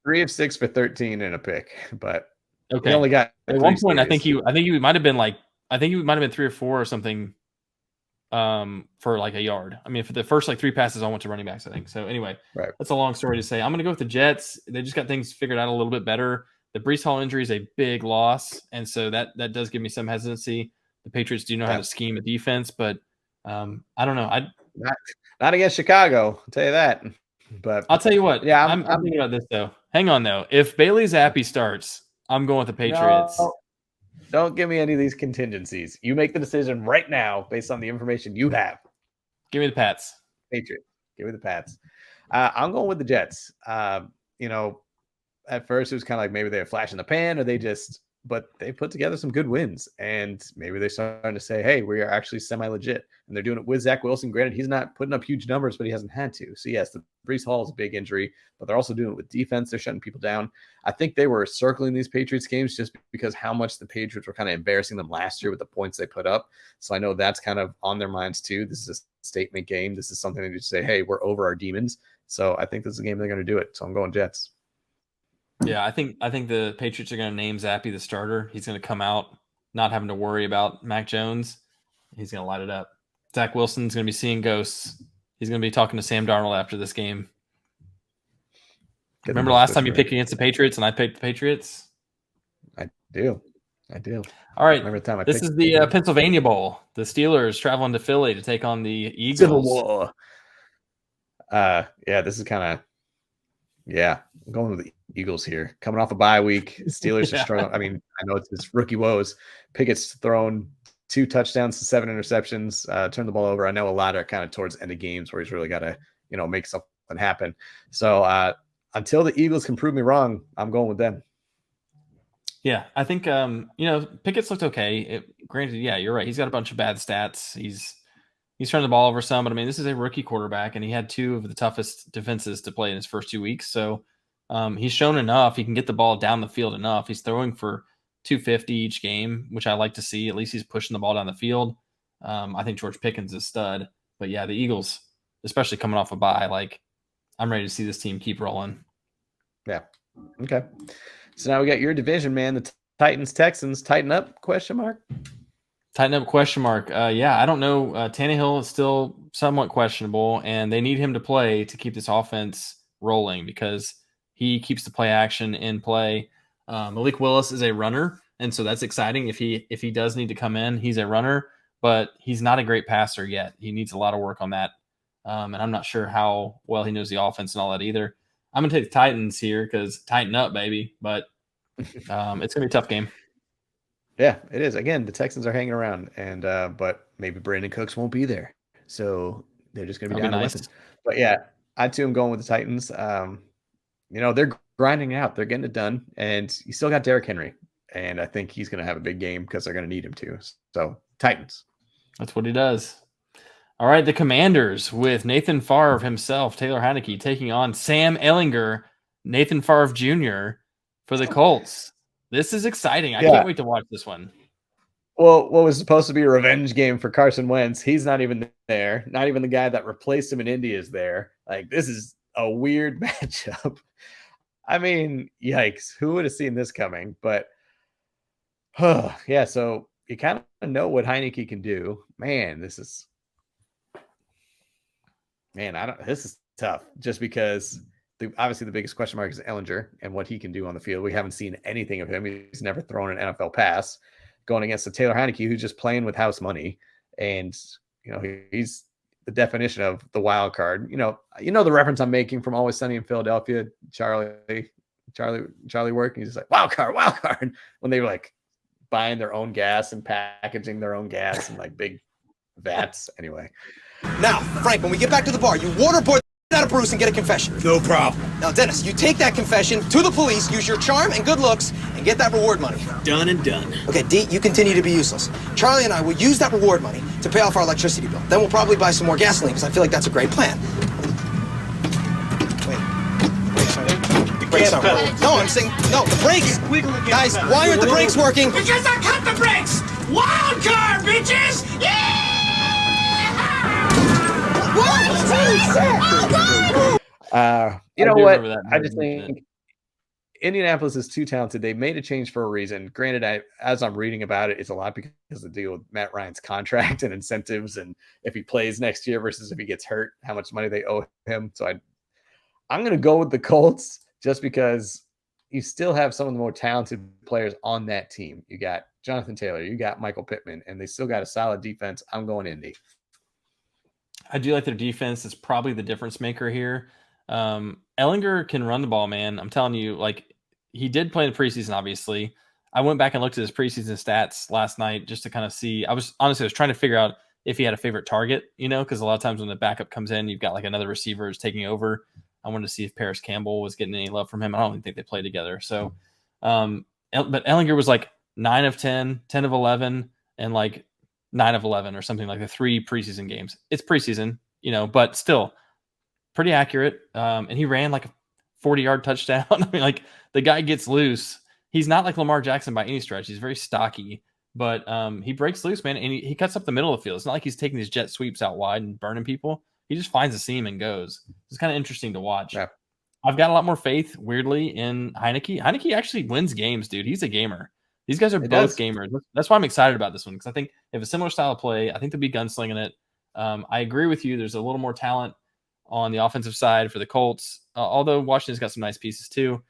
3 of 6 for 13 and a pick, but okay. He only got at one point. I think he might have been 3 or 4 or something. For like a yard. I mean, for the first like 3 passes, I went to running backs, I think. So anyway, That's a long story to say. I'm going to go with the Jets. They just got things figured out a little bit better. The Breece Hall injury is a big loss, and so that does give me some hesitancy. The Patriots do know how to scheme a defense, but I don't know. Not against Chicago, I'll tell you that. But I'll tell you what. Yeah, I'm thinking about this though. Hang on though. If Bailey Zappi starts, I'm going with the Patriots. No. Don't give me any of these contingencies. You make the decision right now based on the information you have. Give me the Pats. Patriots. Give me the Pats. I'm going with the Jets. At first it was kind of like maybe they're a flash in the pan, or but they put together some good wins, and maybe they're starting to say, hey, we are actually semi-legit, and they're doing it with Zach Wilson. Granted, he's not putting up huge numbers, but he hasn't had to. So yes, the Breece Hall is a big injury, but they're also doing it with defense. They're shutting people down. I think they were circling these Patriots games just because how much the Patriots were kind of embarrassing them last year with the points they put up. So I know that's kind of on their minds too. This is a statement game. This is something they just say, hey, we're over our demons. So I think this is a game they're going to do it. So I'm going Jets. Yeah, I think the Patriots are going to name Zappy the starter. He's going to come out not having to worry about Mac Jones. He's going to light it up. Zach Wilson's going to be seeing ghosts. He's going to be talking to Sam Darnold after this game. Remember last time you picked against the Patriots and I picked the Patriots? I do. All right. Remember the time this is the Pennsylvania Bowl. The Steelers traveling to Philly to take on the Eagles. Civil War. This is kind of I'm going with the Eagles here. Coming off a bye week, Steelers are struggling. I mean, I know it's his rookie woes. Pickett's thrown 2 touchdowns to 7 interceptions, turned the ball over. I know a lot are kind of towards the end of games where he's really got to, make something happen. So until the Eagles can prove me wrong, I'm going with them. Yeah, I think Pickett's looked okay. Granted, you're right. He's got a bunch of bad stats. He's turned the ball over some, but I mean, this is a rookie quarterback, and he had 2 of the toughest defenses to play in his first 2 weeks. So he's shown enough. He can get the ball down the field enough. He's throwing for 250 each game, which I like to see. At least he's pushing the ball down the field. I think George Pickens is stud. But yeah, the Eagles, especially coming off a bye, I'm ready to see this team keep rolling. Yeah. Okay. So now we got your division, man. The Titans, Texans, tighten up, ? Tighten up, ? I don't know. Tannehill is still somewhat questionable, and they need him to play to keep this offense rolling because he keeps the play action in play. Malik Willis is a runner, and so that's exciting. If he does need to come in, he's a runner, but he's not a great passer yet. He needs a lot of work on that, and I'm not sure how well he knows the offense and all that either. I'm going to take the Titans here because tighten up, baby, but it's going to be a tough game. Yeah, it is. Again, the Texans are hanging around, and but maybe Brandon Cooks won't be there, so they're just going to be down to weapons. But yeah, I too am going with the Titans. They're grinding out, they're getting it done, and you still got Derrick Henry, and I think he's going to have a big game because they're going to need him to. So Titans. That's what he does. All right, the Commanders with Nathan Favre himself, Taylor Heineke, taking on Sam Ehlinger, Nathan Favre Jr. for the Colts. This is exciting. I can't wait to watch this one. Well, what was supposed to be a revenge game for Carson Wentz, he's not even there. Not even the guy that replaced him in Indy is there. This is a weird matchup. I mean, yikes. Who would have seen this coming? But, so you kind of know what Heineke can do. Man, this is tough just because obviously the biggest question mark is Ellinger and what he can do on the field. We haven't seen anything of him. He's never thrown an NFL pass going against the Taylor Heineke, who's just playing with house money. And, he's the definition of the wild card. The reference I'm making from Always Sunny in Philadelphia, Charlie work. He's just like, wild card, when they were like buying their own gas and packaging their own gas in like big vats. Anyway. Now, Frank, when we get back to the bar, you waterboard out of Bruce and get a confession. No problem. Now, Dennis, you take that confession to the police, use your charm and good looks, and get that reward money. Done and done. Okay, D, you continue to be useless. Charlie and I will use that reward money to pay off our electricity bill. Then we'll probably buy some more gasoline, because I feel like that's a great plan. Wait, brakes aren't working. No, I'm saying, no, the brakes! Guys, why aren't the brakes working? Because I cut the brakes! Wild card, bitches! Yeah! You know what? I just think Indianapolis is too talented. They made a change for a reason. Granted, as I'm reading about it, it's a lot because of the deal with Matt Ryan's contract and incentives, and if he plays next year versus if he gets hurt, how much money they owe him. So I'm going to go with the Colts just because you still have some of the more talented players on that team. You got Jonathan Taylor, you got Michael Pittman, and they still got a solid defense. I'm going Indy. I do like their defense. It's probably the difference maker here. Ellinger can run the ball, man. I'm telling you, like, he did play in the preseason, obviously. I went back and looked at his preseason stats last night just to kind of see. I was trying to figure out if he had a favorite target, because a lot of times when the backup comes in, you've got like another receiver is taking over. I wanted to see if Paris Campbell was getting any love from him. I don't even think they played together. So, but Ellinger was like 9 of 10, 10 of 11, and like 9 of 11 or something like the 3 preseason games. It's preseason, but still pretty accurate. And he ran like a 40-yard touchdown. I mean, like, the guy gets loose. He's not like Lamar Jackson by any stretch. He's very stocky, but he breaks loose, man. And he cuts up the middle of the field. It's not like he's taking these jet sweeps out wide and burning people. He just finds a seam and goes. It's kind of interesting to watch. Yeah. I've got a lot more faith, weirdly, in Heineke. Heineke actually wins games, dude. He's a gamer. These guys are both gamers. That's why I'm excited about this one, because I think they have a similar style of play. I think they'll be gunslinging it. I agree with you. There's a little more talent on the offensive side for the Colts, although Washington's got some nice pieces too.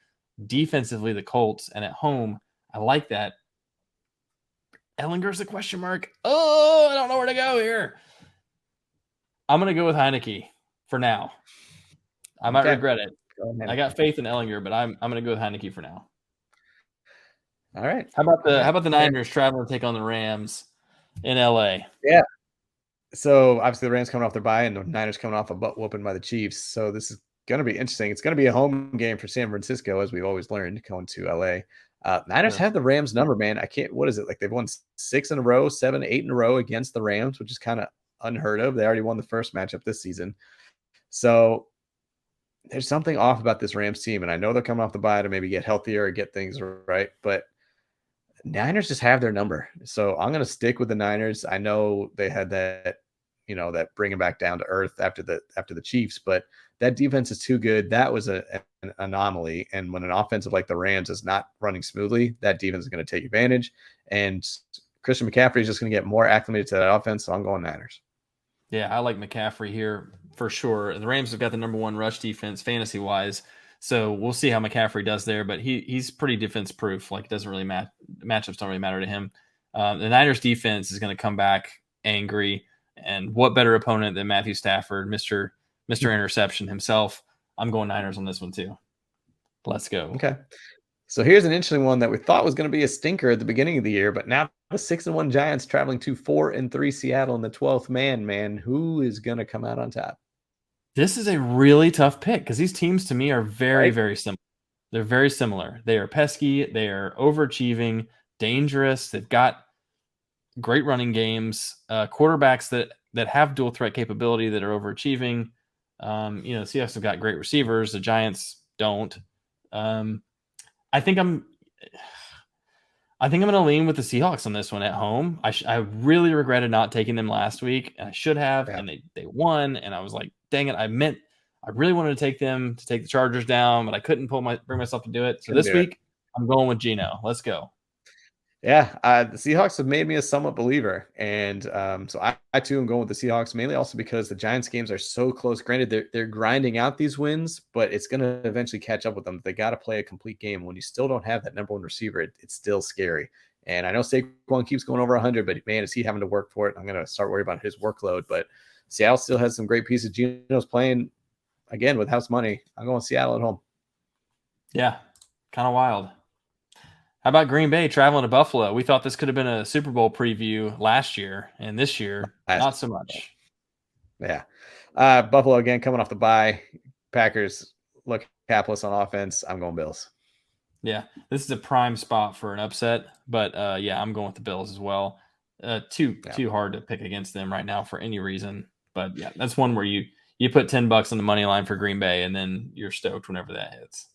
Defensively, the Colts, and at home, I like that. Ellinger's a question mark. Oh, I don't know where to go here. I'm going to go with Heineke for now. I might regret it. I got faith in Ellinger, but I'm going to go with Heineke for now. All right. How about the Niners traveling to take on the Rams in LA? Yeah. So obviously the Rams coming off their bye and the Niners coming off a butt whooping by the Chiefs. So this is going to be interesting. It's going to be a home game for San Francisco, as we've always learned, going to LA. Niners have the Rams number, man. What is it? Like, they've won 6 in a row, 7, 8 in a row against the Rams, which is kind of unheard of. They already won the first matchup this season. So there's something off about this Rams team. And I know they're coming off the bye to maybe get healthier or get things right, but Niners just have their number. So I'm going to stick with the Niners. I know they had that, that bringing back down to earth after the Chiefs, but that defense is too good. That was an anomaly. And when an offensive like the Rams is not running smoothly, that defense is going to take advantage. And Christian McCaffrey is just going to get more acclimated to that offense. So I'm going Niners. Yeah, I like McCaffrey here for sure. The Rams have got the number 1 rush defense fantasy wise. So we'll see how McCaffrey does there, but he's pretty defense proof. Like, it doesn't really matchups don't really matter to him. The Niners defense is going to come back angry, and what better opponent than Matthew Stafford, Mr. Interception himself. I'm going Niners on this one too. Let's go. Okay. So here's an interesting one that we thought was going to be a stinker at the beginning of the year, but now the 6-1 Giants traveling to 4-3 Seattle in the 12th man. Who is going to come out on top? This is a really tough pick because these teams to me are very, very similar. They're very similar. They are pesky. They are overachieving, dangerous. They've got great running games, quarterbacks that have dual threat capability that are overachieving. Seahawks have got great receivers. The Giants don't. I think I'm going to lean with the Seahawks on this one at home. I really regretted not taking them last week, and I should have, and they won, and I was like, dang it, I really wanted to take them to take the Chargers down, but I couldn't bring myself to do it. So this week, I'm going with Geno. Let's go. Yeah, the Seahawks have made me a somewhat believer, and so I too am going with the Seahawks, mainly also because the Giants games are so close. Granted, they're grinding out these wins, but it's going to eventually catch up with them. They got to play a complete game. When you still don't have that number one receiver, it's still scary. And I know Saquon keeps going over 100, but man, is he having to work for it? I'm going to start worrying about his workload. But Seattle still has some great pieces. Geno's playing again with house money. I'm going Seattle at home. Yeah, kind of wild. How about Green Bay traveling to Buffalo? We thought this could have been a Super Bowl preview last year, and this year, not so much. Yeah. Buffalo, again, coming off the bye. Packers look hapless on offense. I'm going Bills. Yeah, this is a prime spot for an upset, but yeah, I'm going with the Bills as well. Too hard to pick against them right now for any reason. But yeah, that's one where you put $10 on the money line for Green Bay, and then you're stoked whenever that hits.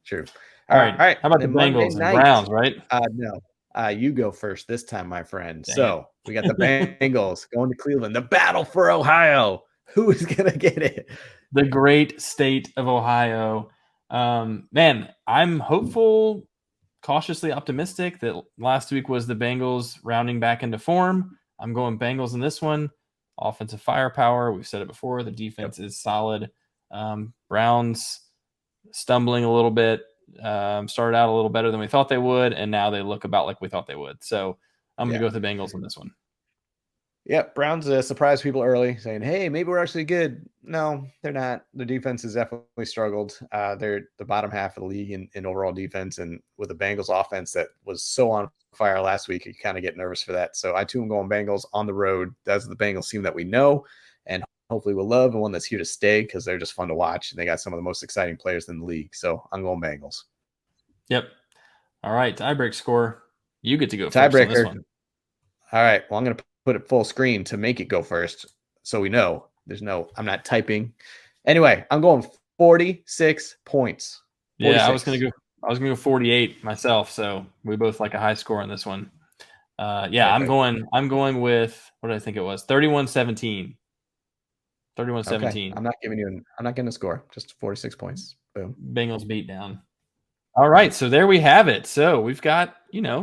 True. All right. How about the Bengals and Browns, right? No. You go first this time, my friend. So we got the Bengals going to Cleveland. The battle for Ohio. Who is going to get it? The great state of Ohio. Man, I'm hopeful, cautiously optimistic that last week was the Bengals rounding back into form. I'm going Bengals in this one. Offensive firepower. We've said it before. The defense is solid. Browns stumbling a little bit. Started out a little better than we thought they would, and now they look about like we thought they would. So I'm going to go with the Bengals in this one. Yeah, Browns surprised people early, saying, hey, maybe we're actually good. No, they're not. The defense has definitely struggled. They're the bottom half of the league in overall defense, and with the Bengals offense that was so on fire last week, you kind of get nervous for that. So I too am going Bengals on the road. That's the Bengals team that we know, and hopefully we'll love, and one that's here to stay because they're just fun to watch, and they got some of the most exciting players in the league. So I'm going Bengals. Yep. All right, tiebreak score. You get to go first tiebreaker on this one. All right. Well, I'm going to put it full screen to make it go first, so we know I'm not typing. Anyway, I'm going 46 points. 46. Yeah, I was gonna go 48 myself, so we both like a high score on this one. Yeah, I'm going with, what did I think it was? 31-17. 31-17. Okay. I'm not getting a score. Just 46 points. Boom. Bengals beat down. All right, so there we have it. So we've got,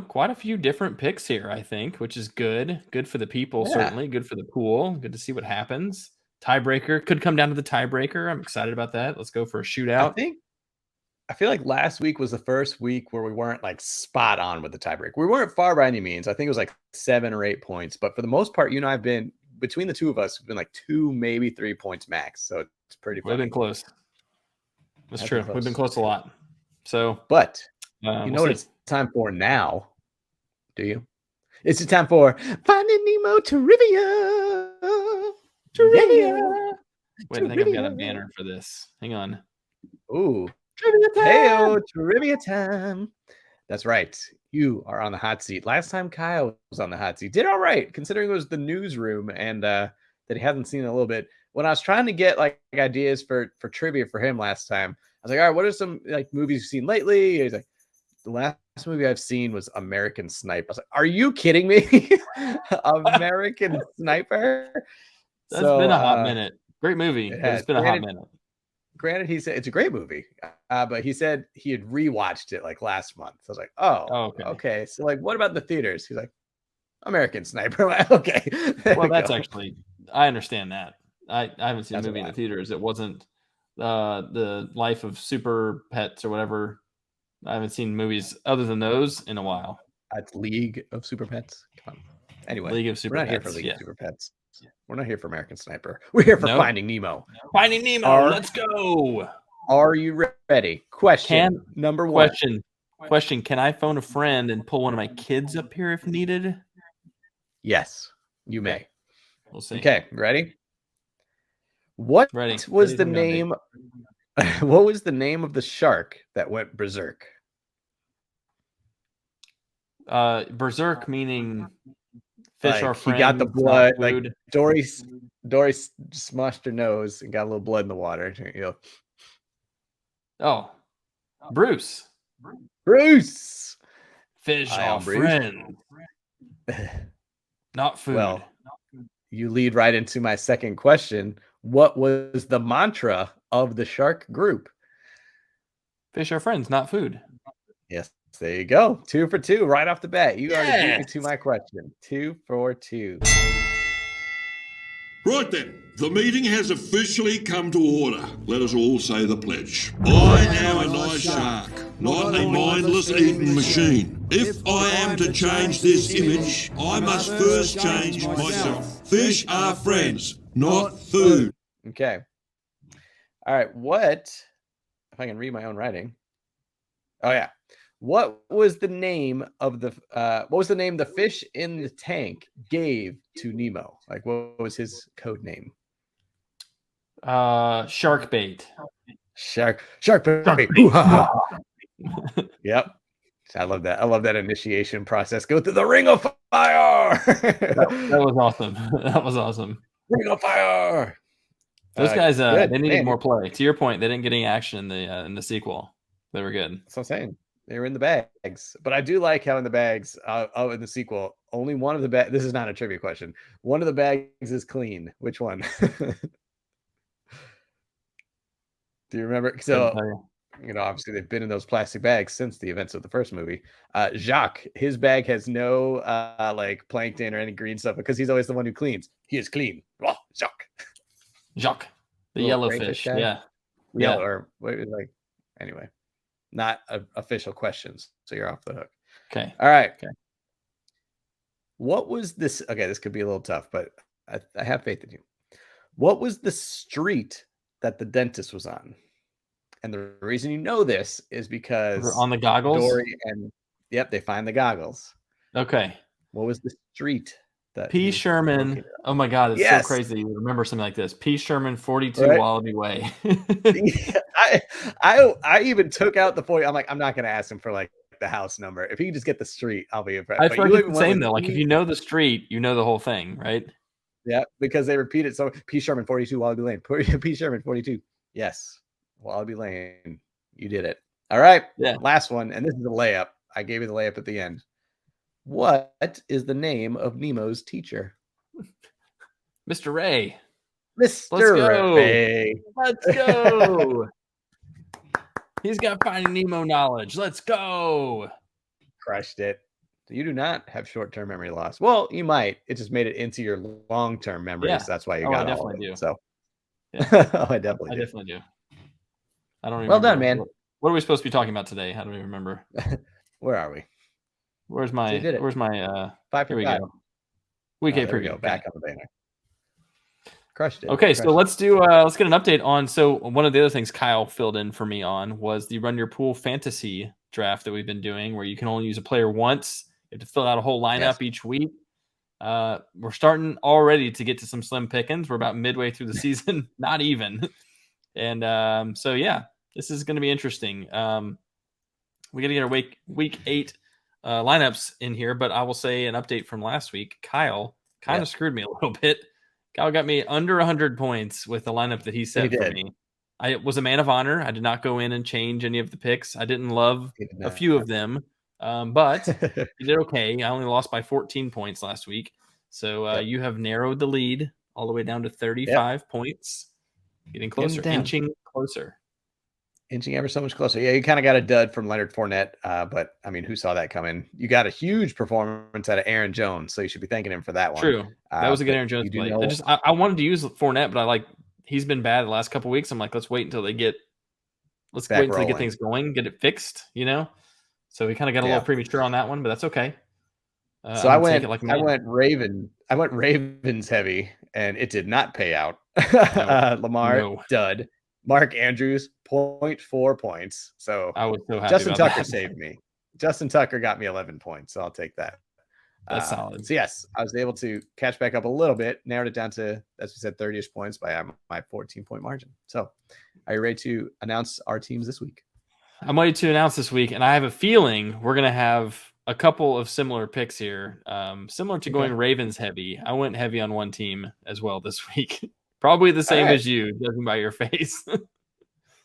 quite a few different picks here, I think, which is good. Good for the people, certainly. Good for the pool. Good to see what happens. Tiebreaker. Could come down to the tiebreaker. I'm excited about that. Let's go for a shootout. I feel like last week was the first week where we weren't like spot on with the tiebreaker. We weren't far by any means. I think it was like 7 or 8 points. But for the most part, I've been, between the two of us, we've been like 2, maybe 3 points max. So it's pretty funny. We've been close. That's true. We've been close a lot. So, but know what it's time for now? Do you? It's the time for Finding Nemo trivia. Wait, I think I've got a banner for this. Hang on. Ooh, trivia time! Hey-o, trivia time! That's right. You are on the hot seat. Last time Kyle was on the hot seat, did all right considering it was the newsroom and that he hasn't seen in a little bit. When I was trying to get like ideas for trivia for him last time, I was like, all right, what are some like movies you've seen lately? He's like, the last movie I've seen was American Sniper. I was like, are you kidding me? American Sniper? That's been a hot minute. Great movie. It's been a hot minute. Granted, he said it's a great movie, but he said he had rewatched it like last month. So I was like, oh, okay. So like, what about the theaters? He's like, American Sniper. Like, okay. Well, that's actually, I understand that. I haven't seen a movie in the theaters. It wasn't the Life of Super Pets or whatever. I haven't seen movies other than those in a while. That's League of Super Pets. Come on. Anyway, League of Super Pets. We're not here for League of Super Pets. We're not here for American Sniper. We're here for Finding Nemo. Finding Nemo. Let's go. Are you ready? Question number 1. Question. Can I phone a friend and pull one of my kids up here if needed? Yes, you may. We'll see. Okay, ready? What was the name of the shark that went berserk? Berserk meaning fish like, are friends. He got the blood. Like Dory smushed her nose and got a little blood in the water. Oh, Bruce. Fish are friends. Not food. Well, you lead right into my second question. What was the mantra of the shark group? Fish are friends, not food. Yes, There you go. 2 for 2 right off the bat. You already beat me to my question. 2 for 2. Right then, the meeting has officially come to order. Let us all say the pledge. I am a nice shark, not a mindless eating machine. If I am to change this image, I must first change myself. Fish are friends, not food. Okay. All right. What, if I can read my own writing? Oh yeah. What was the name of the fish in the tank gave to Nemo? Like, what was his code name? Shark bait. Shark bait. Yep. I love that. I love that initiation process. Go through the ring of fire. that was awesome. That was awesome. Ring of fire. Those guys, they needed more play. To your point, they didn't get any action in the sequel. They were good. That's what I'm saying. They were in the bags, but I do like how in the bags in the sequel, only one of the bags. This is not a trivia question. One of the bags is clean. Which one? Do you remember? So, obviously they've been in those plastic bags since the events of the first movie. Jacques, his bag has no like plankton or any green stuff because he's always the one who cleans. He is clean. Oh, Jacques, the yellow fish. Yeah. Or like anyway. Not official questions, so you're off the hook. Okay. All right. Okay. What was this? Okay, this could be a little tough, but I have faith in you. What was the street that the dentist was on? And the reason you know this is because on the goggles. Dory and they find the goggles. Okay. What was the street that P. Sherman? Oh my God, it's so crazy. You remember something like this. P. Sherman, 42 Wallaby Way. I even took out the 40. I'm like, I'm not going to ask him for like the house number. If he can just get the street, I'll be impressed. I feel like it's the same though. Like if you know the street, you know the whole thing, right? Yeah, because they repeat it. So P. Sherman, 42 Wallaby Lane. P. Sherman, 42. Yes, Wallaby Lane. You did it. All right. Yeah. Last one, and this is a layup. I gave you the layup at the end. What is the name of Nemo's teacher? Mr. Ray. Mr. Ray. Let's go. He's got Finding Nemo knowledge. Let's go. Crushed it. You do not have short-term memory loss. Well, you might. It just made it into your long-term memories. Yeah. That's why you got I all of it. do. So, yeah. I definitely do. I don't even well done, man. What are we supposed to be talking about today? I don't even remember. Where are we? Where's my 5 here we go. Week 8 preview. Back on the banner. Crushed it. Okay, so let's get an update on. So one of the other things Kyle filled in for me on was the Run Your Pool fantasy draft that we've been doing, where you can only use a player once. You have to fill out a whole lineup each week. We're starting already to get to some slim pickings. We're about midway through the season, not even. And so yeah, this is going to be interesting. We got to get our week 8 lineups in here, but I will say an update from last week. Kyle kind of screwed me a little bit. Kyle got me under 100 points with the lineup that he set for me. I was a man of honor. I did not go in and change any of the picks. I didn't love a few of them, but he did okay. I only lost by 14 points last week. So you have narrowed the lead all the way down to 35 points. Getting closer, inching closer. Inching ever so much closer. Yeah, you kind of got a dud from Leonard Fournette, but I mean, who saw that coming? You got a huge performance out of Aaron Jones, so you should be thanking him for that one. True, that was a good Aaron Jones play. I wanted to use Fournette, but he's been bad the last couple of weeks. I'm like, let's wait until they get things going, get it fixed, So we kind of got a little premature on that one, but that's okay. So I went Ravens heavy, and it did not pay out. Lamar dud. Mark Andrews, 0.4 points. So I was so happy. Justin Tucker saved me. Justin Tucker got me 11 points, so I'll take that. That's solid. So yes, I was able to catch back up a little bit, narrowed it down to, as we said, 30-ish points by my 14-point margin. So are you ready to announce our teams this week? I'm ready to announce this week, and I have a feeling we're going to have a couple of similar picks here. Similar to going Ravens heavy. I went heavy on one team as well this week. Probably the same as you, judging by your face.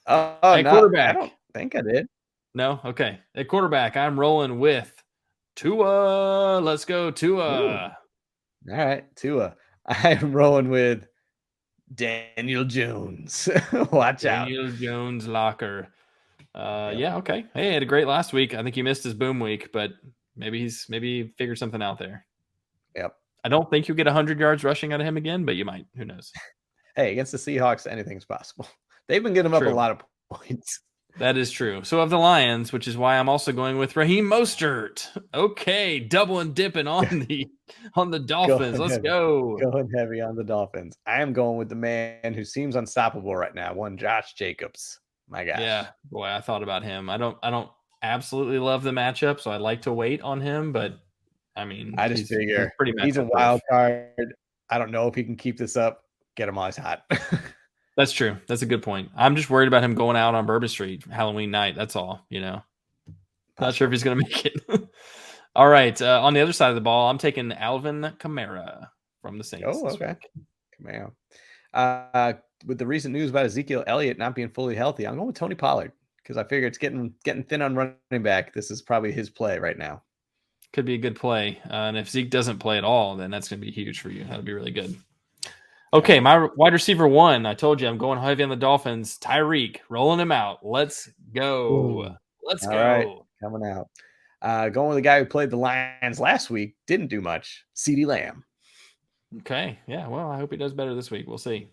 At quarterback. I don't think I did. No? Okay. At quarterback, I'm rolling with Tua. Let's go, Tua. All right, Tua. I'm rolling with Daniel Jones. Watch out. Daniel Jones locker. Yeah, okay. Hey, he had a great last week. I think he missed his boom week, but maybe he figured something out there. Yep. I don't think you'll get 100 yards rushing out of him again, but you might. Who knows? Hey, against the Seahawks, anything's possible. They've been getting up a lot of points. That is true. So of the Lions, which is why I'm also going with Raheem Mostert. Okay, double and dipping on the Dolphins. Let's go. Going heavy on the Dolphins. I am going with the man who seems unstoppable right now. One Josh Jacobs. My gosh. Yeah, boy, I thought about him. I don't absolutely love the matchup, so I'd like to wait on him, but I mean, I just figure he's a matchup-proof. wild card. I don't know if he can keep this up. Get him while he's hot. That's true. That's a good point. I'm just worried about him going out on Bourbon Street Halloween night. That's all, Not sure if he's going to make it. All right. On the other side of the ball, I'm taking Alvin Kamara from the Saints. Oh, okay. Kamara. With the recent news about Ezekiel Elliott not being fully healthy, I'm going with Tony Pollard because I figure it's getting thin on running back. This is probably his play right now. Could be a good play. And if Zeke doesn't play at all, then that's going to be huge for you. That'll be really good. Okay, my wide receiver 1. I told you I'm going heavy on the Dolphins. Tyreek, rolling him out. Let's go. Ooh. Let's All go. Right, coming out. Going with the guy who played the Lions last week. Didn't do much. CeeDee Lamb. Okay. Yeah, well, I hope he does better this week. We'll see.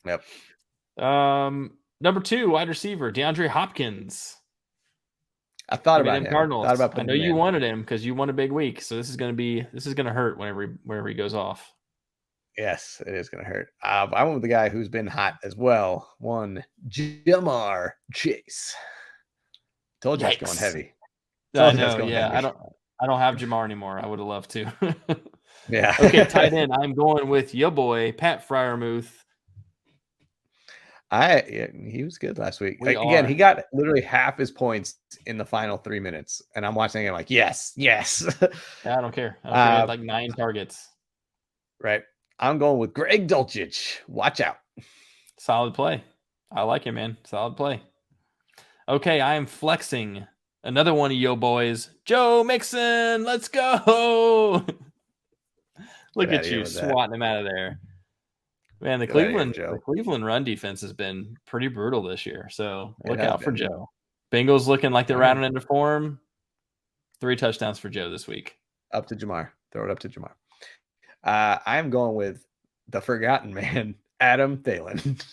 Yep. Number 2, wide receiver, DeAndre Hopkins. I thought about him. Cardinals. Thought about I know you wanted him because you won a big week. So this is going to hurt whenever he goes off. Yes, it is going to hurt. I went with the guy who's been hot as well. One Jamar Chase. Told you I was going heavy. I know. Yeah, heavy. I don't have Jamar anymore. I would have loved to. Yeah. Okay, tight end. I'm going with your boy Pat Freiermuth. He was good last week. He got literally half his points in the final 3 minutes, and I'm watching him like, yes. Yeah, I don't care. He had like 9 targets. Right. I'm going with Greg Dulcich. Watch out. Solid play. I like him, man. Solid play. Okay, I am flexing another one of yo boys, Joe Mixon. Let's go. Look at you swatting him out of there. Man, the Cleveland run defense has been pretty brutal this year. So look out for Joe. Bengals looking like they're rounding into form. 3 touchdowns for Joe this week. Up to Jamar. Throw it up to Jamar. I am going with the forgotten man, Adam Thielen.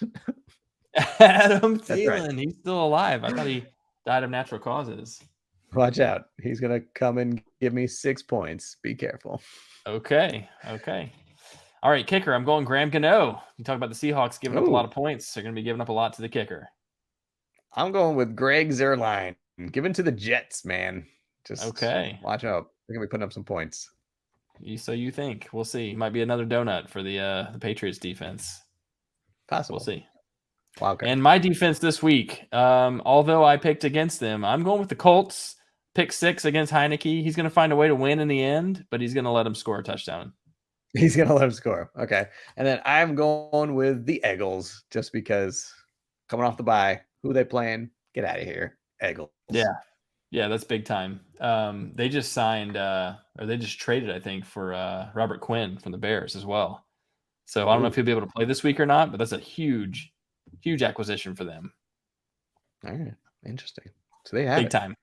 Adam Thielen. Right. He's still alive. I thought he died of natural causes. Watch out. He's going to come and give me 6 points. Be careful. Okay. All right, kicker. I'm going Graham Gano. You talk about the Seahawks giving up a lot of points. They're going to be giving up a lot to the kicker. I'm going with Greg Zuerlein. Given to the Jets, man. Just watch out. They're going to be putting up some points. So you think. We'll see. Might be another donut for the Patriots defense. Possible. We'll see. Wow. And my defense this week, although I picked against them, I'm going with the Colts. Pick 6 against Heineke. He's going to find a way to win in the end, but he's going to let him score a touchdown. He's going to let him score. Okay. And then I'm going with the Eagles just because coming off the bye, who they playing? Get out of here. Eagles. Yeah, that's big time. They just signed, or they just traded, I think, for Robert Quinn from the Bears as well. So I don't know if he'll be able to play this week or not, but that's a huge acquisition for them. All right. Interesting. So they have big time.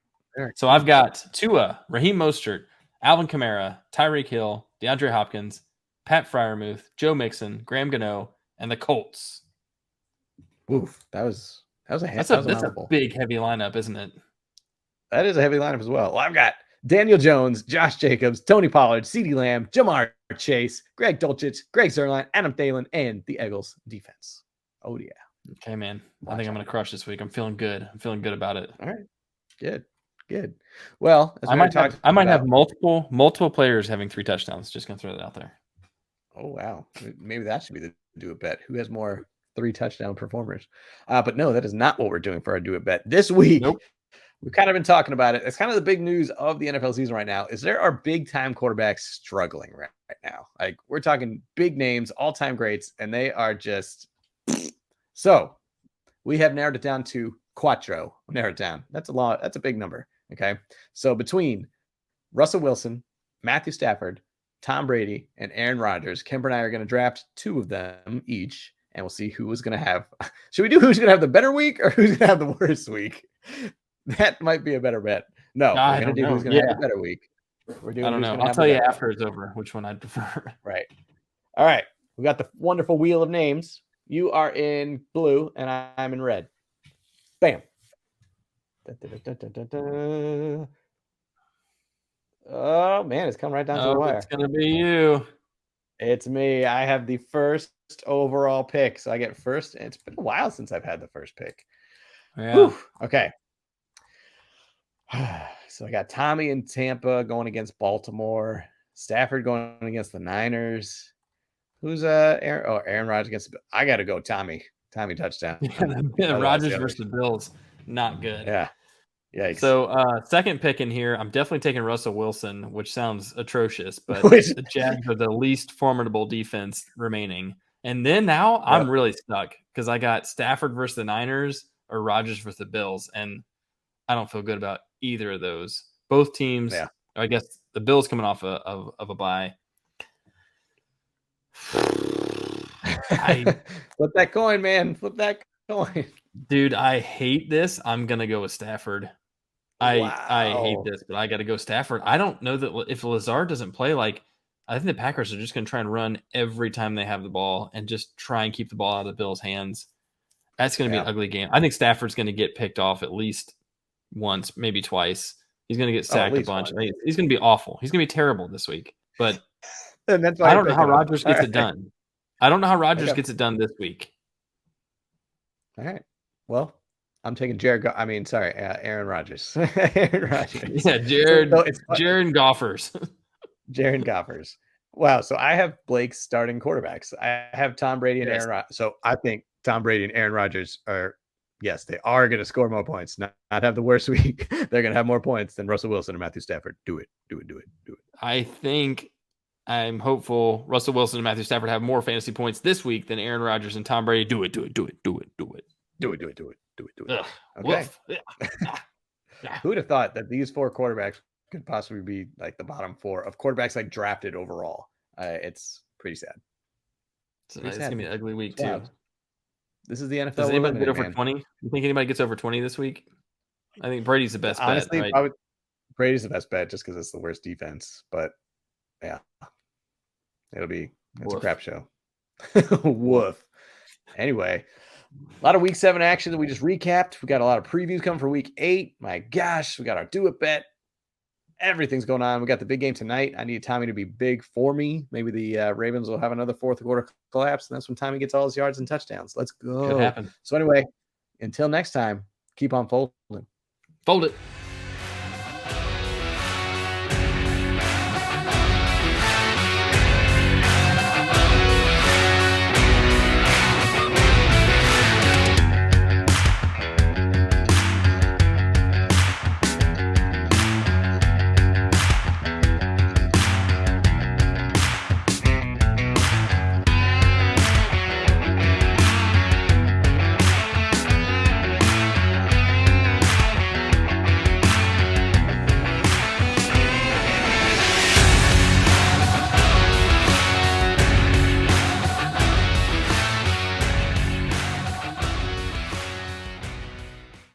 So I've got Tua, Raheem Mostert, Alvin Kamara, Tyreek Hill, DeAndre Hopkins, Pat Freiermuth, Joe Mixon, Graham Gano, and the Colts. Oof, that's a big heavy lineup, isn't it? That is a heavy lineup as well. Well, I've got Daniel Jones, Josh Jacobs, Tony Pollard, CeeDee Lamb, Jamar Chase, Greg Dulcich, Greg Zuerlein, Adam Thielen, and the Eagles defense. Oh yeah. Okay, man. I think I'm going to crush this week. I'm feeling good. I'm feeling good about it. All right. Good. Well, I might have multiple players having 3 touchdowns. Just going to throw that out there. Oh, wow. Maybe that should be the do it bet. Who has more 3 touchdown performers? But no, that is not what we're doing for our do it bet this week. Nope. We've kind of been talking about it. It's kind of the big news of the NFL season right now is there are big time quarterbacks struggling right now. Like we're talking big names, all-time greats, and they are just so we have narrowed it down to 4. Narrowed it down. That's a lot. That's a big number. Okay. So between Russell Wilson, Matthew Stafford, Tom Brady, and Aaron Rodgers, Kemper and I are going to draft 2 of them each, and we'll see who is going to have. Should we do who's going to have the better week or who's going to have the worst week? That might be a better bet. No, I we're going to don't do know. who's going to Yeah. have a better week. We're doing I don't who's know. gonna I'll have tell the you better after it's over which one I'd prefer. Right. All right. We got the wonderful wheel of names. You are in blue and I'm in red. Bam. Oh man, it's come right down to the wire. It's gonna be you. It's me. I have the first overall pick, so I get first. It's been a while since I've had the first pick. Yeah. Whew. Okay. So I got Tommy in Tampa going against Baltimore. Stafford going against the Niners. Who's Aaron? Oh, Aaron Rodgers against. I got to go Tommy. Tommy touchdown. Rodgers versus the Bills, not good. Yeah. Yikes. So second pick in here, I'm definitely taking Russell Wilson, which sounds atrocious, but the Jags are the least formidable defense remaining. And then now I'm really stuck because I got Stafford versus the Niners or Rodgers versus the Bills, and I don't feel good about either of those. Both teams, I guess the Bills coming off of a bye. Flip that coin, man. Flip that coin. Dude, I hate this. I'm going to go with Stafford. I hate this, but I got to go Stafford. I don't know that if Lazard doesn't play, I think the Packers are just going to try and run every time they have the ball and just try and keep the ball out of the Bills' hands. That's going to be an ugly game. I think Stafford's going to get picked off at least once, maybe twice. He's going to get sacked a bunch. He's going to be awful. He's going to be terrible this week. But and that's I don't know how Rodgers gets it done. I don't know how Rodgers gets it done this week. All right. Well, I'm taking Aaron Rodgers. Aaron Rodgers. Yeah, Jared Goffers. Jared Goffers. Wow. So I have Blake's starting quarterbacks. I have Tom Brady and Aaron Rodgers. So I think Tom Brady and Aaron Rodgers they are going to score more points, not have the worst week. They're going to have more points than Russell Wilson and Matthew Stafford. Do it. I think I'm hopeful Russell Wilson and Matthew Stafford have more fantasy points this week than Aaron Rodgers and Tom Brady. Do it. Okay. Who would have thought that these four quarterbacks could possibly be like the bottom four of quarterbacks drafted overall? It's pretty sad. It's gonna be an ugly week too. This is the NFL. Does anybody get over 20? You think anybody gets over 20 this week? I think Brady's the best bet. Right? Brady's the best bet just because it's the worst defense. But yeah, it's a crap show. Woof. Anyway, a lot of week 7 action that we just recapped. We got a lot of previews coming for week 8. My gosh, we got our do it bet. Everything's going on. We got the big game tonight. I need Tommy to be big for me. Maybe the Ravens will have another fourth quarter collapse, and that's when Tommy gets all his yards and touchdowns. Let's go. Could happen. So anyway, until next time, keep on folding. Fold it.